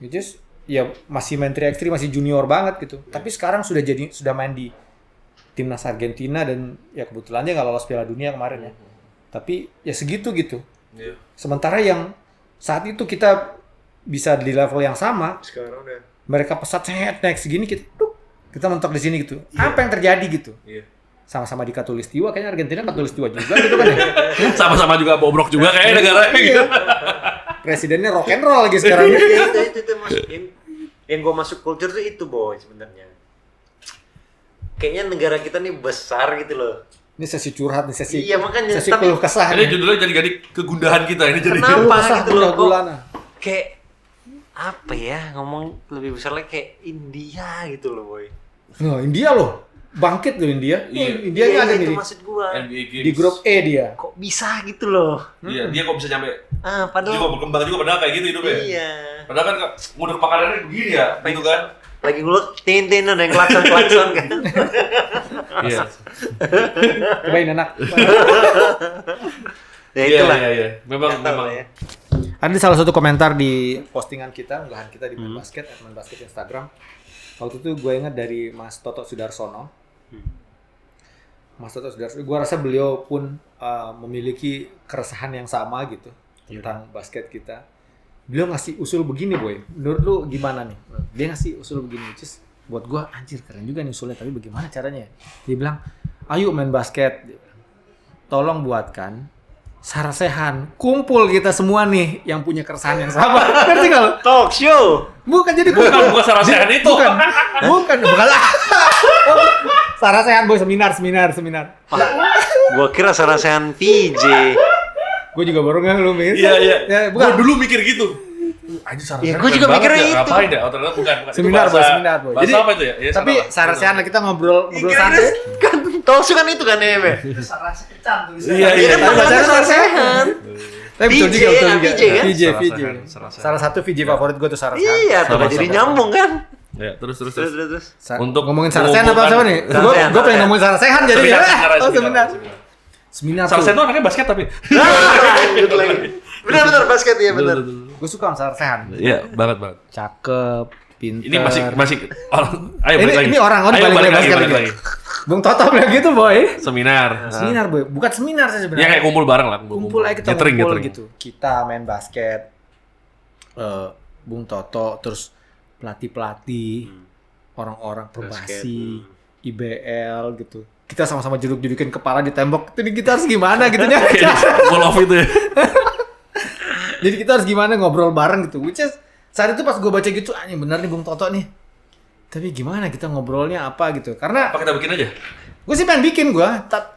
Which is ya masih main 3x3 masih junior banget gitu. Tapi sekarang sudah main di timnas Argentina dan ya kebetulan dia nggak lolos Piala Dunia kemarin ya. Tapi ya segitu gitu. Sementara yang saat itu kita bisa di level yang sama. Sekarang udah. Mereka pesat naik segini kita mentok di sini gitu. Apa yang terjadi gitu? Sama-sama di Katulistiwa, kayaknya Argentina Katulistiwa juga gitu kan ya. Sama-sama juga bobrok juga kayak negara gitu. Presidennya rock and roll lagi sekarang. Itu yang gue masuk culture tuh itu boy sebenarnya. Kayaknya negara kita nih besar gitu loh. Ini sesi curhat nih, sesi makanya, sesi keluh kesah. Ini judulnya jadi kegundahan kita ini jadi. Kenapa gitu loh kok? Gulana. Kayak apa ya ngomong lebih besar lagi kayak India gitu loh boy. Nah, India loh. Bangkit loh India. India ini ada nih. Itu maksud gua. Di grup E dia. Kok bisa gitu loh? Iya, dia kok bisa nyampe. Padahal dia kok berkembang juga padahal kayak gitu hidupnya. Iya. Padahal kan ngudek makanannya begini ya, gitu kan. Lagi ngulek tin ada yang klakson kan. Iya. Cobain anak. Ya itulah. Iya. Memang. Ya. Ada salah satu komentar di postingan kita, unggahan kita di Main Basket Instagram. Waktu itu gue ingat dari Mas Toto Sudarsono. Mas Toto Sudarsono, gue rasa beliau pun memiliki keresahan yang sama gitu tentang basket kita. Beliau ngasih usul begini, boy. Menurut lu gimana nih? Dia ngasih usul begini, just buat gue anjir keren juga nih usulnya, tapi bagaimana caranya? Dia bilang, ayo main basket. Tolong buatkan Sarasehan, kumpul kita semua nih yang punya keresahan yang sama. Ngerti nggak lo? Talk show. Bukan jadi Bukan Sarasehan itu. bukan. Sarasehan boy, seminar. Gua kira Sarasehan VJ. Gue juga baru nggak lu Mis. Iya. Ya, Gua bukan. dulu mikir gitu. Aja Sarasehan. Ya, gua juga keren mikirnya banget ya. itu. Ngapain ya? Oh, ternyata bukan. Seminar, Itu bahasa- seminar, boy. Bahasa Jadi- apa itu ya? Ya, Tapi salah. Sarasehan kita ngobrol santai. Kan talk show kan itu kan ya, Be? Iya. Kan Tapi bacanya Sarasehan. Tapi betul VJ, juga. VJ kan? VJ. Sarasehan. Salah satu VJ favorit gue tuh Sarasehan. Iya, tuh Sama-sama. jadi nyambung kan? Ya, terus. Terus. Untuk ngomongin Sarasehan apa sama nih? Sarasehan. Gue pengen ngomongin Sarasehan jadi ya. Oh seminar. Seminar Sarasehan tuh. tuh anaknya basket tapi. Benar basket ya, benar. Gue suka sama Sarasehan. Iya, banget. Cakep, pinter. Ini masih orang. Ayo Ini- balik lagi. ini orang, Ayo balik balik lagi. lagi. Bung Toto bilang gitu boy. Seminar. Seminar boy, bukan seminar sih Ya sebenarnya. kayak kumpul bareng lah. Kumpul aja kita Gathering. ngumpul gitu. Kita main basket. Bung Toto, terus pelatih, orang-orang perbasi, IBL gitu. Kita sama-sama jeduk-jedukin kepala di tembok. Jadi kita harus gimana gitu ya? Wall of itu ya. Jadi kita harus gimana ngobrol bareng gitu. Which is saat itu pas gue baca gitu, ini bener nih Bung Toto nih. Tapi gimana kita ngobrolnya apa gitu? Karena Apa kita bikin aja? gue sih pengen bikin gue,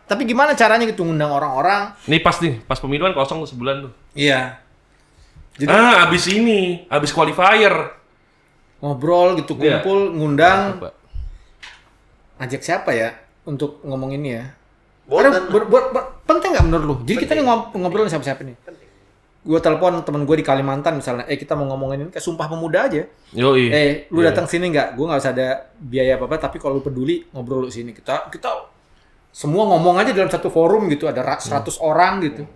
tapi gimana caranya gitu ngundang orang-orang? Nih, pas pemiluan kosong tuh sebulan tuh. Iya. Jadi Abis qualifier. ngobrol gitu, Iya. kumpul, ngundang, Coba. ajak siapa ya untuk ngomong ini ya? Bolton. Karena penting nggak menurut lu? Jadi kita nih ngobrol sama siapa nih? Gue telepon temen gue di Kalimantan misalnya, kita mau ngomongin ini kayak Sumpah Pemuda aja. Yoi. Lu Iya. datang sini nggak? Gue nggak usah ada biaya apa-apa, tapi kalau lu peduli ngobrol lu sini. Kita semua ngomong aja dalam satu forum gitu, ada 100 orang gitu.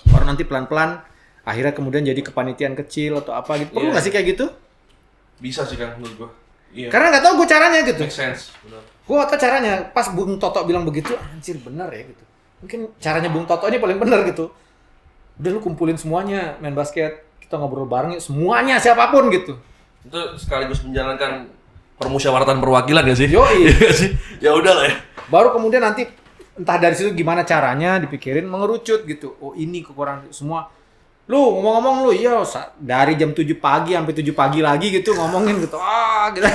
Baru nanti pelan-pelan akhirnya kemudian jadi kepanitiaan kecil atau apa gitu. Perlu Iya. nggak sih kayak gitu? Bisa sih kan menurut gua. Iya. Karena nggak tahu gue caranya gitu. Make sense. Benar. Gue nggak tahu caranya. Pas Bung Toto bilang begitu, anjir bener ya gitu. Mungkin caranya Bung Toto ini paling bener gitu. Udah lu kumpulin semuanya main basket, kita ngobrol bareng yuk, semuanya siapapun gitu. Itu sekaligus menjalankan permusyawaratan perwakilan ya sih? Yoi. Iya sih. Ya udah lah ya. Baru kemudian nanti entah dari situ gimana caranya dipikirin mengerucut gitu. Oh ini kekurangan semua. Lu ngomong-ngomong lu, iya dari jam 7 pagi sampai 7 pagi lagi gitu ngomongin gitu. Gitu.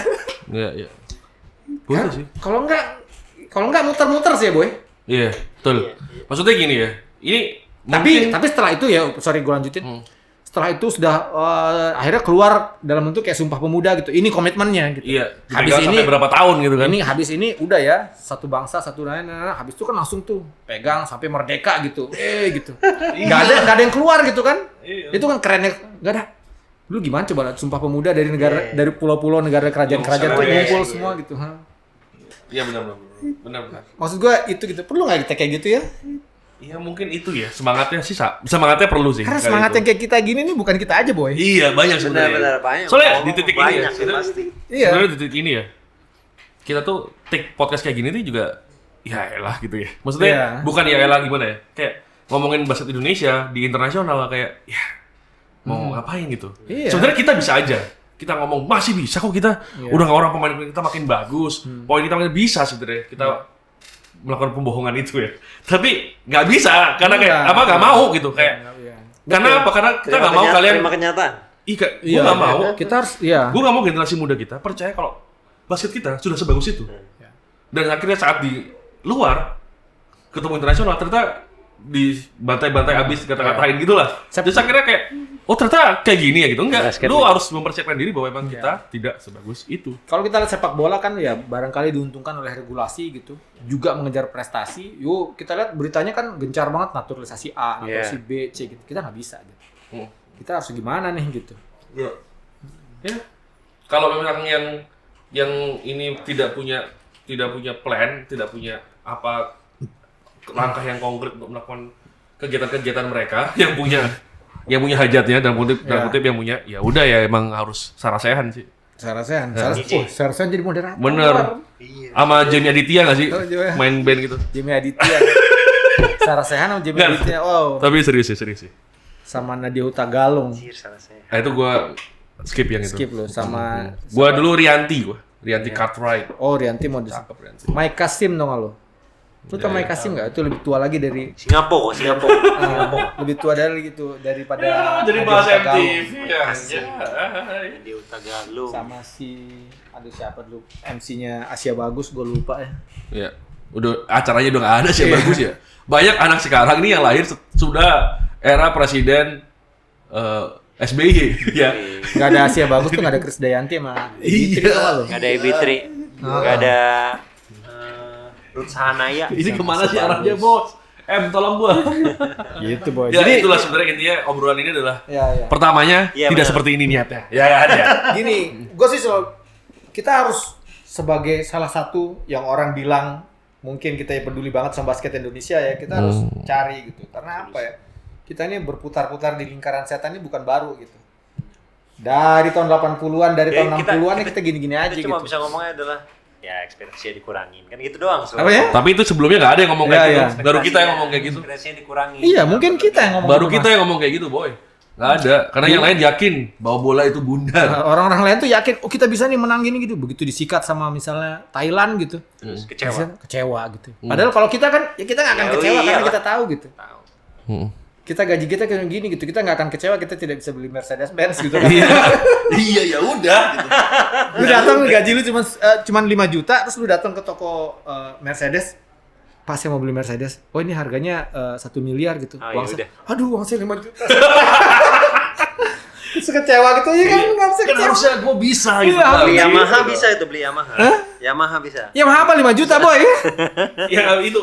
Iya. Boleh sih. Kalau enggak muter-muter sih ya, Boy. Iya, betul. Maksudnya gini ya. Ini Tapi setelah itu ya, sorry gue lanjutin. Setelah itu sudah akhirnya keluar dalam bentuk kayak Sumpah Pemuda gitu. Ini komitmennya gitu. Iya, Habis dipegang ini sampai berapa tahun gitu kan? Ini habis ini udah ya, satu bangsa, satu lain. Habis itu kan langsung tuh pegang sampai merdeka gitu. Gitu. Gak ada yang keluar gitu kan? Itu kan kerennya. Gak ada. Lu gimana coba Sumpah Pemuda dari negara dari pulau-pulau negara kerajaan-kerajaan tuh ngumpul semua gitu. Iya benar. Maksud gue itu gitu. Perlu nggak kita kayak gitu ya? Iya mungkin itu ya semangatnya sih semangatnya perlu sih. Karena kayak semangat gitu. yang kayak kita gini nih bukan kita aja, Boy. Iya banyak sebenarnya. Benar banyak. Soalnya Ngomong di titik ini ya, banyak sih pasti. Iya. sebenarnya di titik ini ya, kita tuh take podcast kayak gini tuh juga ya elah gitu ya. Maksudnya Iya. bukan ya elah gimana ya, kayak ngomongin basket Indonesia di internasional kayak ya mau ngapain gitu. Iya. Sebenarnya kita bisa aja. Kita ngomong masih bisa kok kita udah nggak orang pemain kita makin bagus, poin kita makin bisa sebenarnya kita melakukan pembohongan itu ya. Tapi nggak bisa karena kayak Enggak. apa nggak mau gitu kayak. Karena apa? Karena kita nggak mau kalian. terima kenyataan. Gue nggak mau. Kita harus ya. Gue nggak mau generasi muda kita percaya kalau basket kita sudah sebagus itu. Dan akhirnya saat di luar ketemu internasional ternyata di bantai-bantai habis kata-katain gitulah. Terus akhirnya kayak oh ternyata kayak gini ya gitu. Enggak, Basket lu nih. harus mempersiapkan diri bahwa emang kita tidak sebagus itu. Kalau kita lihat sepak bola kan ya barangkali diuntungkan oleh regulasi gitu. Juga mengejar prestasi. Yuk kita lihat beritanya kan gencar banget naturalisasi A, naturalisasi B, C gitu. Kita nggak bisa gitu. Kita harus gimana nih gitu. Ya. Kalau memang yang ini tidak punya plan, tidak punya apa langkah yang konkret untuk melakukan kegiatan-kegiatan mereka yang punya hajatnya dan kutip yang punya ya udah ya emang harus Sarasehan sih. Sarasehan. DJ. Sarasehan jadi moderator. Bener. Sama Jamie Aditya nggak sih Oh, iya. main band gitu. Jamie Aditya. Sarasehan sama Jamie Nggak. Aditya. Wow. Tapi serius sih. Sama Nadia Hutagalung. Anjir, salah saya. Nah itu gua skip yang itu. Skip loh sama Gua dulu Rianti Cartwright. Oh Rianti mau Cakep Rianti. Mike Kasim dong lo. Lu tau Mike Kasim nggak? Itu lebih tua lagi dari Singapura. lebih tua dari gitu daripada Jadi Nadeo bahasa Utagawa. MTV ya. Di Utagalu. Sama siapa dulu MC-nya Asia Bagus, gue lupa ya. Ya, udah acaranya udah nggak ada sih yang bagus ya. Banyak anak sekarang nih yang lahir sudah era presiden SBY ya. Nggak ada Asia Bagus tuh, nggak ada Krisdayanti sama Fitri Iya. apa lu? Gak ada Ibitri. Gak ada Ruth Sahanaya. Ini kemana sih arahnya bos? Tolong gua. Gitu boy. Ya Jadi itulah sebenarnya intinya obrolan ini adalah ya. pertamanya Iya, tidak benar. seperti ini niatnya. Ya ya. Gini, gue sih selalu kita harus sebagai salah satu yang orang bilang mungkin kita yang peduli banget sama basket Indonesia ya, kita harus cari gitu. Karena apa ya? Kita ini berputar-putar di lingkaran setan ini bukan baru gitu. Dari tahun 80-an, dari tahun 60-an kita gini-gini aja Kita gitu. cuma bisa ngomongnya adalah ya ekspektasinya dikurangin. Kan gitu doang. Apa ya? Tapi itu sebelumnya nggak ada yang ngomong kayak Iya, gitu. iya. Baru kita yang ngomong kayak gitu. Ekspektasinya dikurangin. Iya, mungkin kita yang ngomong Baru gitu, kita Mas. yang ngomong kayak gitu, boy. Nggak ada. Karena yang lain yakin bahwa bola itu bundar. Orang-orang lain tuh yakin, oh kita bisa nih menang gini gitu. Begitu disikat sama misalnya Thailand gitu. Terus Bisa kecewa. kecewa gitu. Padahal kalau kita kan, ya kita nggak akan Ya, kecewa karena iyalah. kita tahu gitu. Tahu. Kita gaji kita kayak gini gitu, kita nggak akan kecewa, kita tidak bisa beli Mercedes Benz gitu kan. Iya ya udah. Gitu. Lu datang gaji lu cuman 5 juta, terus lu datang ke toko Mercedes, pas saya mau beli Mercedes, oh ini harganya 1 miliar gitu. Oh, Uang ya saya, udah. aduh uang saya 5 juta. Terus kecewa gitu ya kan, lu nggak bisa Kan kecewa. harusnya gue bisa gitu. Iya, Nah, Beli gitu. Yamaha bisa itu, beli Yamaha. Yamaha bisa. Ya mahal apa 5 juta boy? Ya itu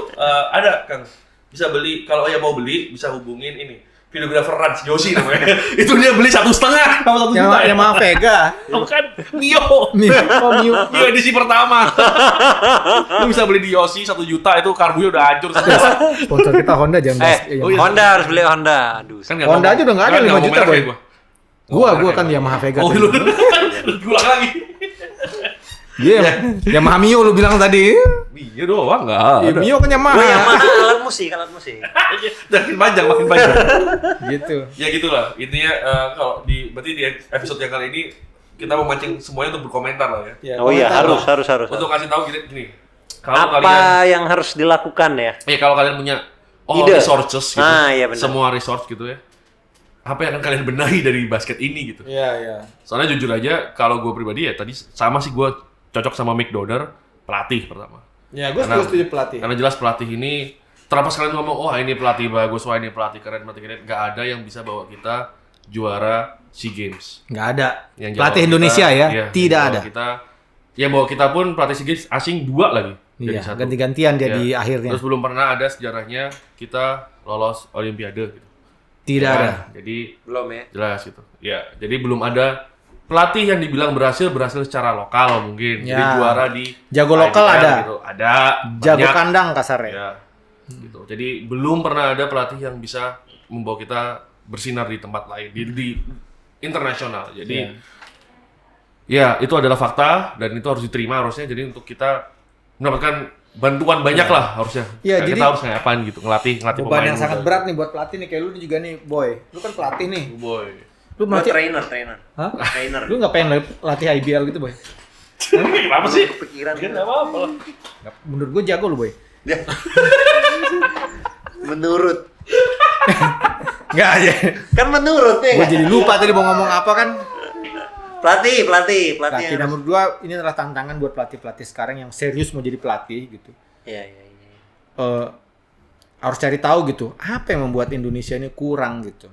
ada Kang. Bisa beli kalau yang mau beli bisa hubungin ini videographer Rans Yosi namanya. Itu dia beli 1,5 sama 1 juta. Ya mahal Vega. Bukan Mio. Nih, oh Mio. Mio edisi pertama. Lu bisa beli di Yosi 1 juta itu karbunya udah hancur semua. Sponsor kita Honda jangan bahas. Eh, oh iya. Honda harus beli Honda. Aduh. Kan nggak Honda ngomong- aja udah nggak ada kan 5 ngomong juta, mereknya Boy. Gua kan Yamaha Vega. Oh, tadi. lu ulang lagi. Iya, Yamaha Mio lu bilang tadi. Iya doang enggak Ya, ada. Mio kan Yamaha. Oh, Yamaha alat musik. Makin panjang, makin panjang. Gitu. Ya gitulah. Intinya kalau berarti di episode yang kali ini kita memancing semuanya untuk berkomentar lah ya. Ya, Oh iya, komentar harus. lah. Untuk kasih tahu gini. Kalau Apa kalian yang harus dilakukan ya? kalau kalian punya Ide. resources gitu. Iya benar. Semua resource gitu ya. Apa yang akan kalian benahi dari basket ini gitu. Iya, iya. Soalnya jujur aja kalau gue pribadi ya tadi sama sih gue cocok sama Mick Dodder pelatih pertama. Ya, gue Karena- setuju pelatih. Karena jelas pelatih ini terlepas kalian ngomong wah ini pelatih bagus, wah ini pelatih keren, nggak ada yang bisa bawa kita juara SEA Games. Nggak ada. Yang Pelatih bawa Indonesia kita- ya, iya, tidak yang bawa ada. Yang bawa kita pun pelatih SEA Games asing 2 lagi. Iya, Jadi 1. ganti-gantian dia Iya. di akhirnya. Terus belum pernah ada sejarahnya kita lolos Olimpiade gitu. Tidak Ya, ada. Jadi Belum ya? jelas gitu. Ya, jadi belum ada pelatih yang dibilang berhasil secara lokal mungkin. Jadi Ya. juara di Jago lokal IBL ada. gitu. Ada. Jago banyak. kandang kasarnya. Ya. Gitu. Jadi belum pernah ada pelatih yang bisa membawa kita bersinar di tempat lain di internasional. Jadi ya itu adalah fakta dan itu harus diterima harusnya. Jadi untuk kita mendapatkan bantuan banyak lah harusnya. Iya, Kayak jadi- kita harus ngapain gitu, ngelatih Beban pemain yang muda. sangat berat nih buat pelatih nih, kayak lu juga nih, Boy. Lu kan pelatih nih. Boy. Lu Gua mati. trainer. Hah? Trainer. Lu nggak pengen latih IBL gitu, Boy? Kenapa sih? Kepikiran. Kan enggak apa-apa lah. Menurut gue jago lu, Boy. Menurut. Enggak aja. Kan menurut ya. Gue jadi lupa tadi mau ngomong apa kan. Pelatih Pelatih, yang menurut gua ini adalah tantangan buat pelatih-pelatih sekarang yang serius mau jadi pelatih gitu. Iya. Harus cari tahu gitu, apa yang membuat Indonesia ini kurang gitu.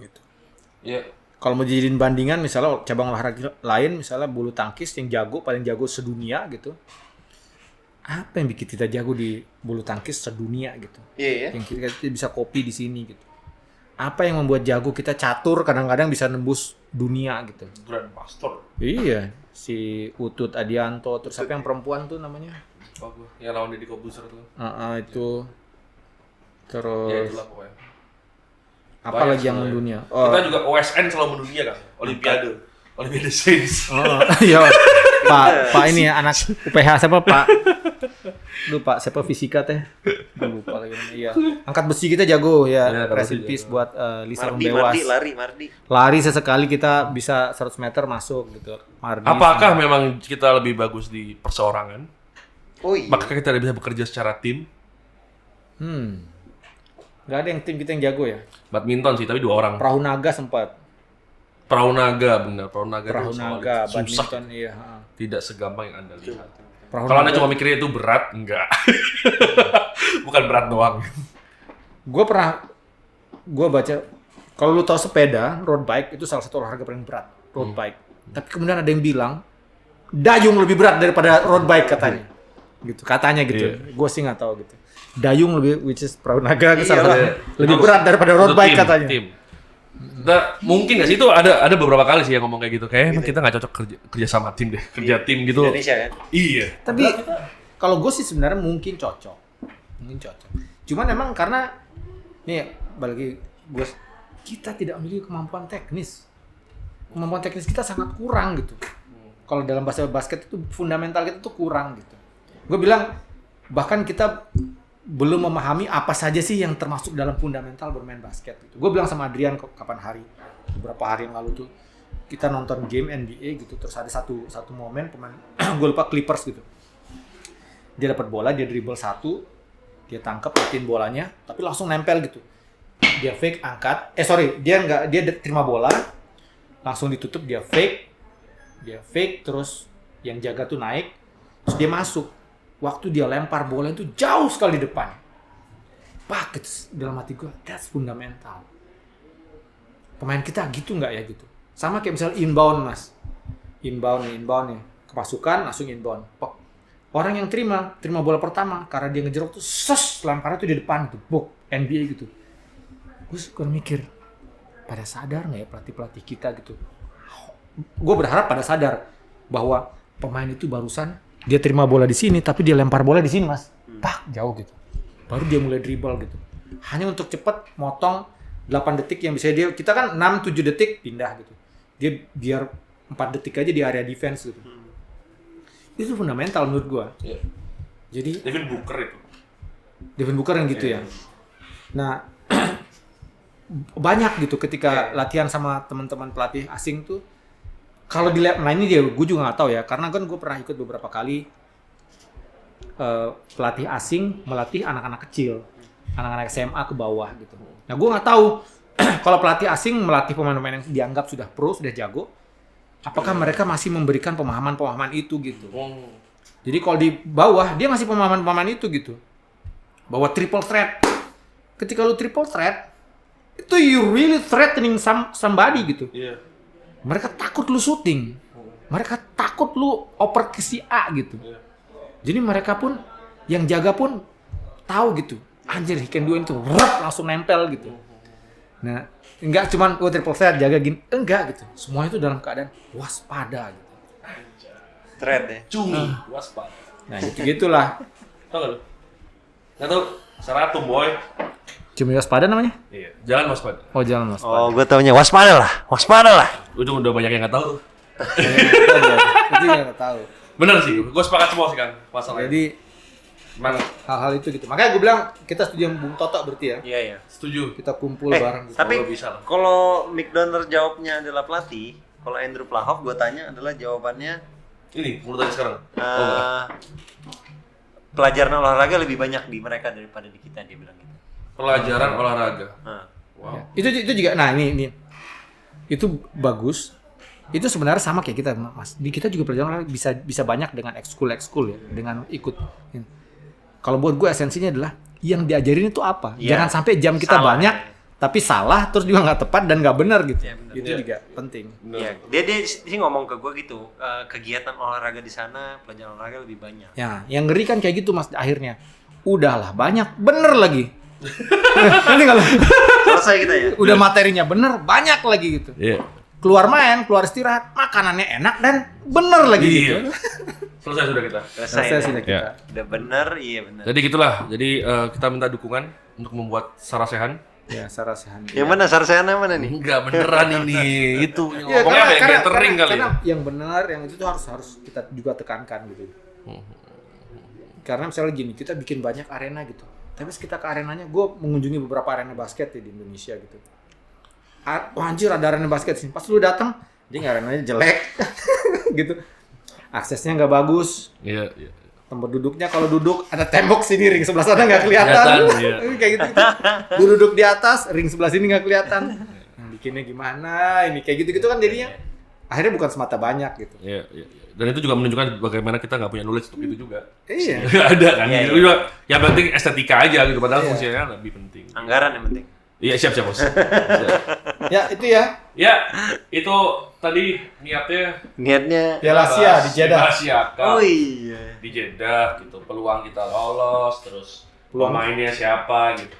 Gitu. Iya. Kalau mau jadiin bandingan misalnya cabang olahraga lain misalnya bulu tangkis yang paling jago sedunia gitu. Apa yang bikin kita jago di bulu tangkis sedunia gitu? Iya. Yang kita bisa copy di sini gitu. Apa yang membuat jago kita catur kadang-kadang bisa nembus dunia gitu. Grand Pastor. Iya, si Utut Adianto, terus siapa yang perempuan tuh namanya? Oh, yang lawan Deddy Kobuser tuh. Itu. Ya Terus itulah pokoknya. apa Banyak lagi yang sebenarnya. mendunia? Kita juga OSN selalu mendunia kan. Olimpiade. Olimpiade Saints. Oh, iya. Pak ini ya anak UPH siapa Pak? Lupa siapa fisika teh? Lupa lagi namanya. Iya. Angkat besi kita jago ya. Iya, Rest in jago. peace buat Lisa Mardi, Membewas. Mardi. Lari sesekali kita bisa 100 meter masuk gitu. Mardi. Apakah memang kita lebih bagus di perseorangan? Oh iya. Maka kita tidak bisa bekerja secara tim. Nggak ada yang tim kita yang jago ya. Badminton sih, tapi 2 orang. Perahu naga sempat. Perahu naga, benar. Perahu naga Perahu itu naga, susah. badminton iya. Tidak segampang yang Anda lihat. Perahu Kalau Anda naga. cuma mikirnya itu berat, enggak. Bukan berat doang. Gue baca, kalau lu tahu sepeda, road bike itu salah satu olahraga paling berat, road bike. Tapi kemudian ada yang bilang, dayung lebih berat daripada road bike katanya. Gitu, katanya gitu. Iya. Gue sih nggak tahu gitu. Dayung lebih, which is perahu naga, Iya, salah satu, Iya. lebih Itu- berat daripada road itu bike tim, katanya. Tim. Nah, mungkin nggak sih itu ada beberapa kali sih yang ngomong kayak gitu. Kayaknya emang kita nggak cocok kerja sama tim deh. Kerja tim gitu. Indonesia kan. Iya. Tapi kalau gue sih sebenarnya mungkin cocok. Cuman emang karena nih balik gue, kita tidak memiliki kemampuan teknis. Kemampuan teknis kita sangat kurang gitu. Kalau dalam bahasa basket itu fundamental kita tuh kurang gitu. Gue bilang bahkan kita belum memahami apa saja sih yang termasuk dalam fundamental bermain basket gitu. Gue bilang sama Adrian beberapa hari yang lalu tuh kita nonton game NBA gitu, terus ada satu momen pemain gue lupa Clippers gitu. Dia dapat bola, dia dribble 1, dia tangkap, matiin bolanya, tapi langsung nempel gitu. Dia fake angkat, dia terima bola, langsung ditutup, dia fake terus yang jaga tuh naik, terus dia masuk. Waktu dia lempar bola itu jauh sekali di depan. Pak, dalam hati gue, that's fundamental. Pemain kita gitu nggak ya gitu? Sama kayak misalnya inbound mas, inbound nih, kemasukan langsung inbound. Pok. Orang yang terima bola pertama karena dia ngejerok tuh, lemparnya tuh di depan tuh, NBA gitu. Gue mikir, pada sadar nggak ya pelatih kita gitu? Gue berharap pada sadar bahwa pemain itu barusan dia terima bola di sini, tapi dia lempar bola di sini mas, pak jauh gitu. Baru dia mulai dribble gitu. Hanya untuk cepat motong 8 detik yang bisa kita kan 6-7 detik pindah gitu. Dia biar 4 detik aja di area defense gitu. Itu fundamental menurut gua. Iya. Jadi Devin Booker itu. Devin Booker yang gitu ya. Nah banyak gitu ketika latihan sama teman-teman pelatih asing tuh. Kalau di lab, nah ini dia, gue juga nggak tahu ya, karena kan gue pernah ikut beberapa kali pelatih asing melatih anak-anak kecil, anak-anak SMA ke bawah gitu. Nah gue nggak tahu kalau pelatih asing melatih pemain-pemain yang dianggap sudah pro, sudah jago, apakah mereka masih memberikan pemahaman-pemahaman itu gitu. Jadi kalau di bawah dia ngasih pemahaman-pemahaman itu gitu, bahwa triple threat. Ketika lu triple threat, itu you really threatening somebody gitu. Iya. Mereka takut lu syuting. Mereka takut lu oper ke si A gitu. Jadi mereka pun, yang jaga pun tahu gitu. Anjir, he can do itu. Langsung nempel gitu. Nah, enggak cuman triple threat jaga gini. Enggak gitu. Semua itu dalam keadaan waspada gitu. Threat ya. Cumi. Waspada. Nah, gitu-gitulah. Tahu nggak lu? Nggak tahu. Seratum boy. Cuma waspada namanya? Iya. Jangan waspada. Oh, jangan waspada. Oh, gue taunya waspada lah. Udah banyak yang nggak tahu tuh. Itu yang nggak tahu. Bener sih. Gue sepakat semua sih kan. Masalahnya. Jadi Emang hal-hal itu gitu. Makanya gue bilang kita setuju sama Bung Toto berarti ya. Iya. setuju. Kita kumpul bareng gitu. Tapi Kalau bisa lah. kalau Mick Donner jawabnya adalah pelatih, kalau Andrew Plahoff gue tanya adalah jawabannya Ini menurut tadi sekarang. Oh, enggak. pelajaran olahraga lebih banyak di mereka daripada di kita, dia bilang gitu. Pelajaran olahraga. Nah, Wow. Itu juga, nah ini itu bagus. Itu sebenarnya sama kayak kita mas. Di kita juga pelajaran bisa banyak dengan ekskul ya, dengan ikut. Kalau buat gue esensinya adalah yang diajarin itu apa. Iya. Jangan sampai jam kita Salah, banyak, tapi salah terus juga nggak tepat dan nggak benar gitu. Iya, benar. Itu Iya. juga penting. iya. Dia sih ngomong ke gue gitu, kegiatan olahraga di sana, pelajaran olahraga lebih banyak. Ya, yang ngeri kan kayak gitu mas. Akhirnya, udahlah banyak, bener lagi. Ini kalau Selesai kita ya. udah materinya bener, banyak lagi gitu. Iya. Keluar main, keluar istirahat, makanannya enak dan bener lagi gitu. Iya. Selesai sudah kita. Selesai. Selesai ya. sudah kita. Udah bener, iya bener. Jadi gitulah. Jadi kita minta dukungan untuk membuat Sarasehan. Ya, Sarasehan. Yang mana Sarsena mana nih? Enggak beneran ini. Itu Ya, ngomongnya apa ya? Catering kali. karena yang benar, yang itu tuh harus kita juga tekankan gitu. Karena misalnya gini, kita bikin banyak arena gitu. Tapi kita ke arenanya, gue mengunjungi beberapa arena basket ya di Indonesia gitu. Wah anjir ada arena basket sih. Pas lu datang, dia arenanya jelek gitu. Aksesnya nggak bagus. Iya, iya. Tempat duduknya kalau duduk ada tembok sini, ring sebelah sana nggak kelihatan. Iya. Kayak gitu. Lu duduk di atas, ring sebelah sini nggak kelihatan. Bikinnya gimana? Ini kayak gitu-gitu kan jadinya. Akhirnya bukan semata banyak gitu. Iya. Dan itu juga menunjukkan bagaimana kita nggak punya knowledge untuk itu juga. Iya. Nggak ada kan? Iya, Itu juga yang penting estetika aja gitu. Padahal fungsinya lebih penting. Anggaran yang penting. Iya siap bos. Siap. Ya itu ya. Ya itu tadi niatnya Piala Asia di Jeddah. Asia Cup. Oh iya. Di Jeddah gitu. Peluang kita lolos, terus Peluang. pemainnya siapa gitu.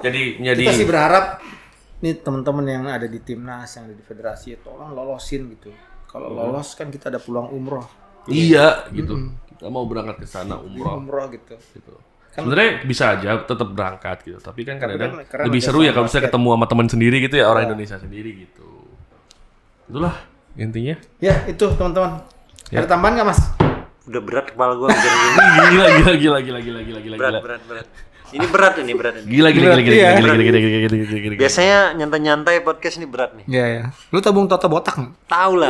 Jadi Kita sih berharap nih teman-teman yang ada di timnas, yang ada di federasi, tolong lolosin gitu. Kalau lolos kan kita ada peluang umroh. iya gitu. Kita mau berangkat ke sana umroh. Umroh gitu. Gitu. Sebenarnya bisa aja tetap berangkat gitu, tapi kan kadang kan lebih ada seru ya sama kalau bisa basket. ketemu sama teman sendiri gitu ya, orang Indonesia sendiri gitu. Itulah intinya. Ya itu teman-teman. Ya. Ada tambahan nggak mas? Udah berat kepala gua mikirin gini. Gila. Berat. Ini berat ini. Gila. Biasanya nyantai-nyantai podcast ini berat nih. Iya ya. Lu tabung Toto botak nggak? Tahu lah.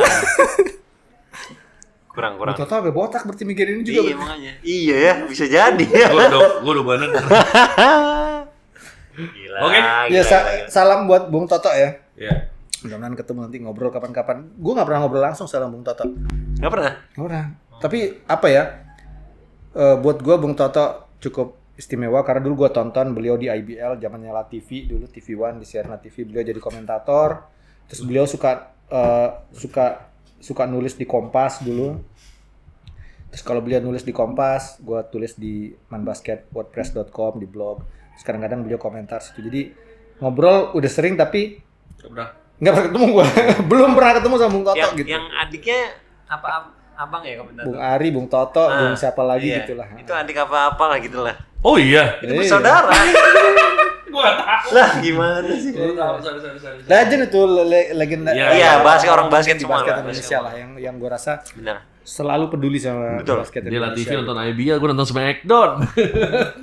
Kurang. Toto sampai botak berarti mikirin ini juga. Iya makanya. Iya ya, bisa jadi ya. Gua udah bener. Gila. Oke. Ya salam buat Bung Toto ya. Ya. Mudah-mudahan ketemu nanti ngobrol kapan-kapan. Gue nggak pernah ngobrol langsung sama Bung Toto. Nggak pernah. Nggak pernah. Tapi apa ya? Buat gue Bung Toto cukup istimewa karena dulu gue tonton beliau di IBL zamannya La TV dulu, TV One di Sierna TV, beliau jadi komentator. Terus beliau suka nulis di Kompas dulu. Terus kalau beliau nulis di Kompas, gue tulis di manbasket.wordpress.com di blog. Terus kadang-kadang beliau komentar situ. Jadi ngobrol udah sering tapi Udah. nggak pernah ketemu gue. Belum pernah ketemu sama Bung Toto gitu. Yang adiknya apa abang ya komentator? Bung Ari, Bung Toto, Bung siapa lagi Iya. gitulah. Itu adik apa lah gitulah. Oh iya. Itu bersaudara. Gua enggak tahu. Lah gimana sih? Gua tahu. Sorry. Legend itu legenda. Iya, basket orang basket di semua basket lah, Indonesia lah yang gue rasa Benar. selalu peduli sama Betul. basket Dia La TV Indonesia. nonton IBL, gua nonton Smackdown.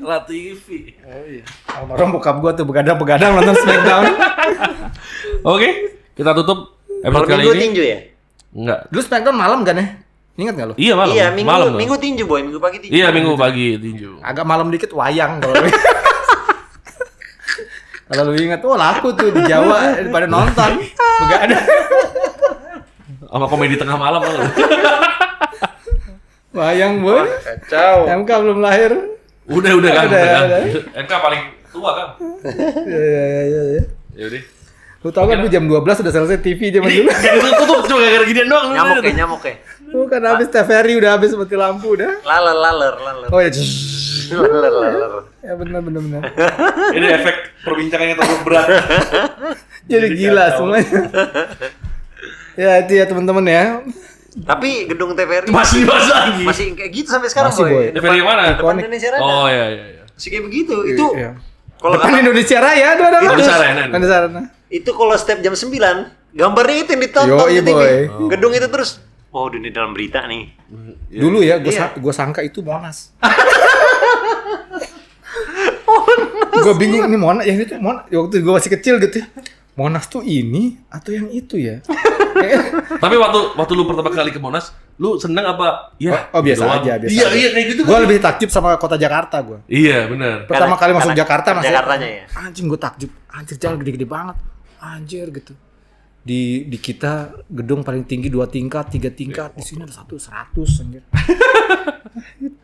La TV. Oh iya. Almarhum bokap gue tuh begadang nonton Smackdown. Oke, kita tutup episode Kalau kali minggu ini. tinju ya? Enggak. Dulu Smackdown malam kan ya? Ingat nggak lo? Iya malam. Iya, malam. minggu tinju boy, minggu pagi tinju. Iya minggu pagi tinju. Agak malam dikit wayang kalau. Kalau lu ingat, laku tuh di Jawa pada nonton. Begadang. Sama komedi tengah malam kan. Wayang boy. Kacau. MK belum lahir. Udah kan. Udah. MK paling tua kan. Iya. Ya udah. Lu tau kan, gue jam 12 udah selesai TV zaman dulu. Tutup cuma gara-gara ginian doang. Nyamuk ya. Bukan habis TVRI udah habis mati lampu udah. Laler. Oh ya. Laler. Ya benar. Ini efek perbincangannya terlalu berat. Jadi gila semuanya. Ya itu ya teman-teman ya. Tapi gedung TVRI Masih dibahas lagi. masih kayak gitu sampai sekarang Masih, boy. TVRI yang mana? Depan Indonesia Raya. Oh iya. Masih kayak begitu. Itu Iya. kalau Depan kata, Indonesia Raya ada Indonesia Raya. Indonesia Raya. itu kalau step jam 9, gambarnya itu yang ditonton Yoi, di TV. boy. Gedung itu terus. Oh, ini dalam berita nih. Dulu ya, Iya. gue sangka itu Monas. Gue bingung ini Monas, yang itu Monas. Waktu gue masih kecil gitu. Monas tuh ini atau yang itu ya? Tapi waktu lu pertama kali ke Monas, lu seneng apa? Ya. Oh biasa doang. aja, biasa. Iya kayak gitu. Gue lebih takjub sama kota Jakarta gue. Iya benar. Pertama kali masuk Jakarta masih. Jakartanya ya. Anjing gue takjub, anjir jalan gede-gede banget, anjir gitu. Di kita gedung paling tinggi 2 tingkat, 3 tingkat, di sini ada 100 anjir.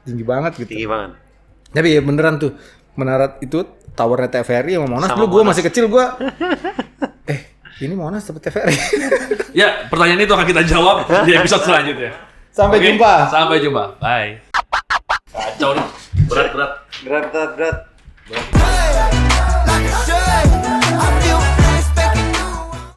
Tinggi banget gitu. Tinggi banget. Tapi ya beneran tuh menara itu towernya TVRI sama Monas. Sama Dulu gue Monas. masih kecil gue. Ini Monas seperti TVRI. Ya, pertanyaan itu akan kita jawab di episode selanjutnya. Sampai Oke? jumpa. Sampai jumpa. Bye. Kacau nih. Berat. Berat.